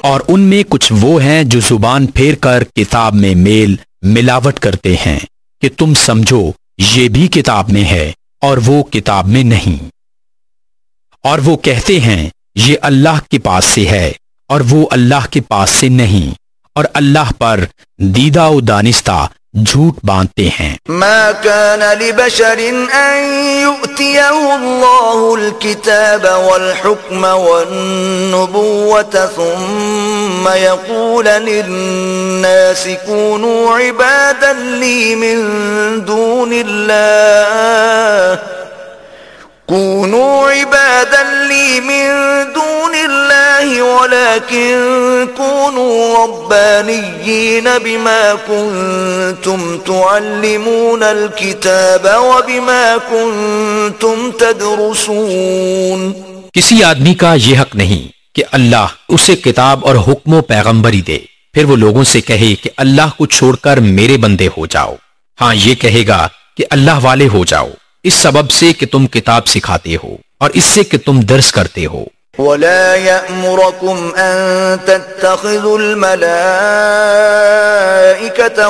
اور ان میں کچھ وہ ہیں جو زبان پھیر کر کتاب میں میل ملاوٹ کرتے ہیں کہ تم سمجھو یہ بھی کتاب میں ہے اور وہ کتاب میں نہیں، اور وہ کہتے ہیں یہ اللہ کے پاس سے ہے اور وہ اللہ کے پاس سے نہیں، اور اللہ پر دیدہ و دانستہ جھوٹ باندھتے ہیں۔ ما كان لبشر ان يؤتيه الله الكتاب والحكم والنبوة ثم يقول للناس كونوا عبادا لي من دون الله ولكن كونوا ربانيين بما كنتم تعلمون الكتاب وبما كنتم تدرسون۔ کسی آدمی کا یہ حق نہیں کہ اللہ اسے کتاب اور حکم و پیغمبری دے، پھر وہ لوگوں سے کہے کہ اللہ کو چھوڑ کر میرے بندے ہو جاؤ۔ ہاں، یہ کہے گا کہ اللہ والے ہو جاؤ، اس سبب سے کہ تم کتاب سکھاتے ہو اور اس سے کہ تم درس کرتے ہو۔ ولا يأمركم أن تتخذوا الملائكة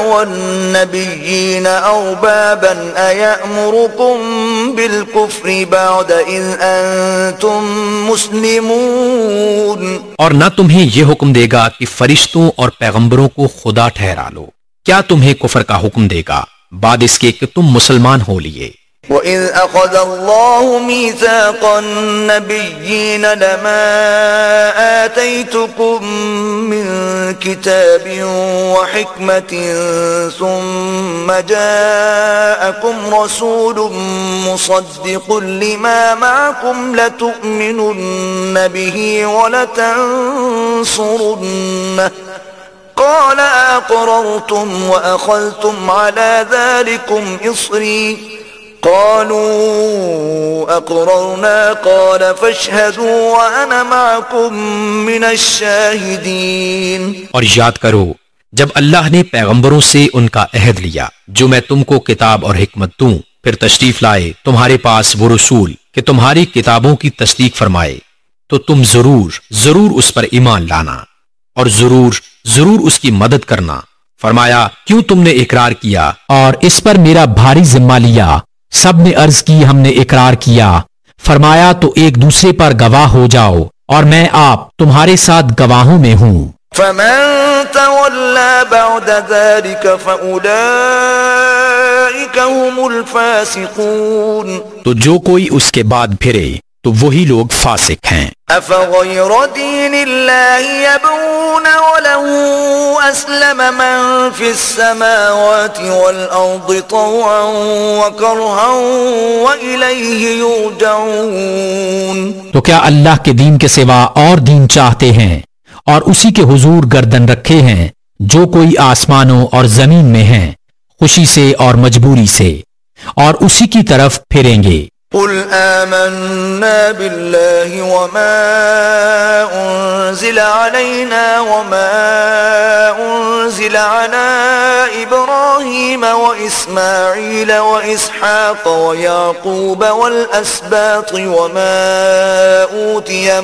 والنبيين أربابا أيأمركم بالكفر بعد إذ أنتم مسلمون۔ اور نہ تمہیں یہ حکم دے گا کہ فرشتوں اور پیغمبروں کو خدا ٹھہرا لو، کیا تمہیں کفر کا حکم دے گا بعد اس کے کہ تم مسلمان ہو لیے۔ وَإِذْ أَخَذَ اللَّهُ مِيثَاقَ النَّبِيِّينَ لَمَا آتَيْتُكُم مِّن كِتَابٍ وَحِكْمَةٍ ثُمَّ جَاءَكُمْ رَسُولٌ مُصَدِّقٌ لِّمَا مَعَكُمْ لَتُؤْمِنُنَّ بِهِ وَلَتَنصُرُنَّهُ قَالَ أَقْرَرْتُمْ وَأَخَذْتُمْ عَلَى ذَلِكُمْ إِصْرِي قالوا اقررنا قال فاشهدوا وانا معكم من الشاهدين۔ اور یاد کرو جب اللہ نے پیغمبروں سے ان کا عہد لیا جو میں تم کو کتاب اور حکمت دوں، پھر تشریف لائے تمہارے پاس وہ رسول کہ تمہاری کتابوں کی تصدیق فرمائے، تو تم ضرور اس پر ایمان لانا اور ضرور اس کی مدد کرنا۔ فرمایا کیوں تم نے اقرار کیا اور اس پر میرا بھاری ذمہ لیا؟ سب نے عرض کی ہم نے اقرار کیا۔ فرمایا تو ایک دوسرے پر گواہ ہو جاؤ اور میں آپ تمہارے ساتھ گواہوں میں ہوں۔ فمن تولى بعد ذلك فأولئك هم الفاسقون۔ تو جو کوئی اس کے بعد پھرے تو وہی لوگ فاسق ہیں۔ أفغير دين الله يبغون وله أسلم من في السماوات والأرض طوعا وكرها وإليه يرجعون۔ تو کیا اللہ کے دین کے سوا اور دین چاہتے ہیں اور اسی کے حضور گردن رکھے ہیں جو کوئی آسمانوں اور زمین میں ہیں، خوشی سے اور مجبوری سے، اور اسی کی طرف پھریں گے۔ قل آمنا بالله وما أنزل علينا وما أنزل على وإبراهيم وإسماعيل وإسحاق ويعقوب والأسباط وما أوتي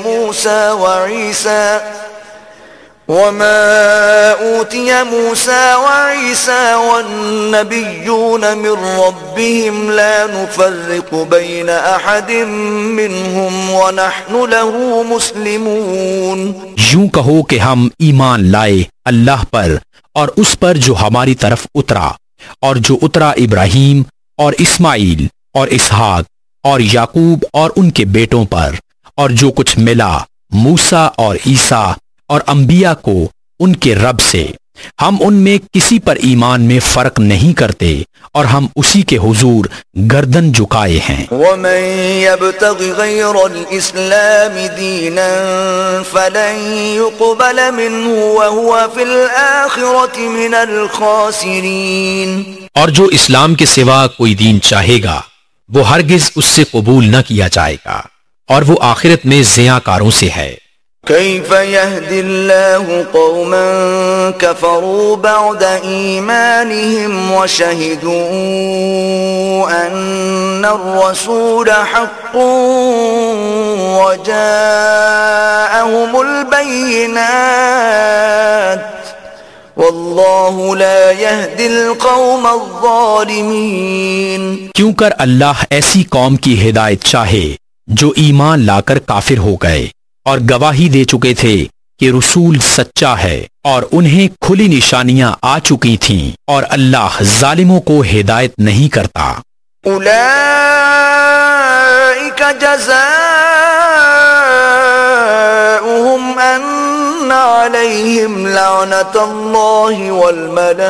موسى وعيسى والنبيون من ربهم لا نفرق بين أحد منهم ونحن له مسلمون. یوں کہو کہ ہم ایمان لائے اللہ پر اور اس پر جو ہماری طرف اترا، اور جو اترا ابراہیم اور اسماعیل اور اسحاق اور یعقوب اور ان کے بیٹوں پر، اور جو کچھ ملا موسیٰ اور عیسیٰ اور انبیاء کو ان کے رب سے. ہم ان میں کسی پر ایمان میں فرق نہیں کرتے اور ہم اسی کے حضور گردن جھکائے ہیں. ومن يبتغ غير الإسلام دينا فلن يقبل منه وهو في الآخرة من الخاسرين. اور جو اسلام کے سوا کوئی دین چاہے گا وہ ہرگز اس سے قبول نہ کیا جائے گا اور وہ آخرت میں زیاں کاروں سے ہے. كيف يهدي الله قوما كفروا بعد إيمانهم وشهدوا أن الرسول حق وجاءهم البينات والله لا يهدي القوم الظالمين. کیوں کر اللہ ایسی قوم کی ہدایت چاہے جو ایمان لا کر کافر ہو گئے اور گواہی دے چکے تھے کہ رسول سچا ہے، اور انہیں کھلی نشانیاں آ چکی تھیں، اور اللہ ظالموں کو ہدایت نہیں کرتا. أولئك جزاؤهم أن عليهم لعنة الله والملائكة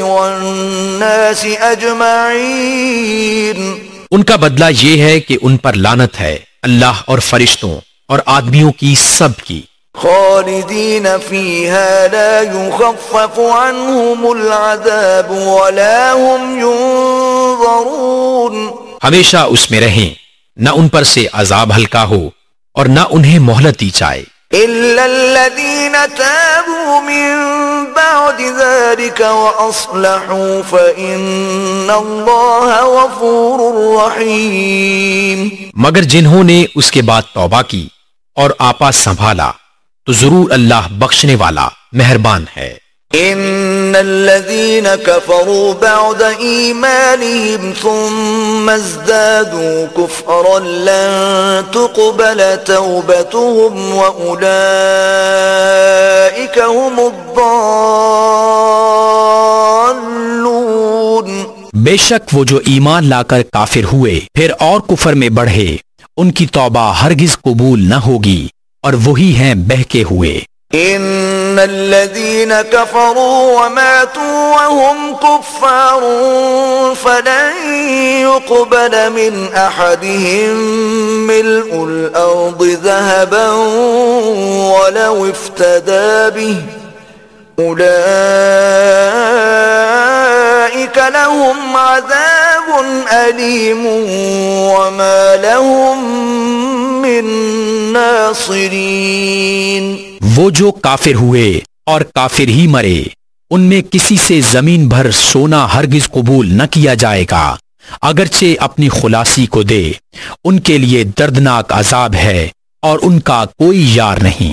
والناس أجمعين. ان کا بدلہ یہ ہے کہ ان پر لعنت ہے اللہ اور فرشتوں اور آدمیوں کی سب کی. خالدین فیہا لا یخفف عنہم العذاب ولا هم ينظرون. ہمیشہ اس میں رہیں، نہ ان پر سے عذاب ہلکا ہو اور نہ انہیں مہلت دی جائے. الا الذین تابوا من بعد ذلك واصلحوا فإن اللہ غفور رحیم. مگر جنہوں نے اس کے بعد توبہ کی اور آپا سنبھالا تو ضرور اللہ بخشنے والا مہربان ہے. ان الذين كفروا بعد ايمانهم ثم ازدادوا كفرا لن تقبل توبتهم واولئك هم الضالون. بے شک وہ جو ایمان لا کر کافر ہوئے پھر اور کفر میں بڑھے ان کی توبہ ہرگز قبول نہ ہوگی اور وہی ہیں بہکے ہوئے. ان الذين كفروا وماتوا وهم كفار فلن يقبل من احدهم ملء الارض ذهبا ولو افتدى به اولئك لهم عذاب الیم وما لهم من ناصرین. وہ جو کافر ہوئے اور کافر ہی مرے ان میں کسی سے زمین بھر سونا ہرگز قبول نہ کیا جائے گا اگرچہ اپنی خلاصی کو دے. ان کے لیے دردناک عذاب ہے اور ان کا کوئی یار نہیں.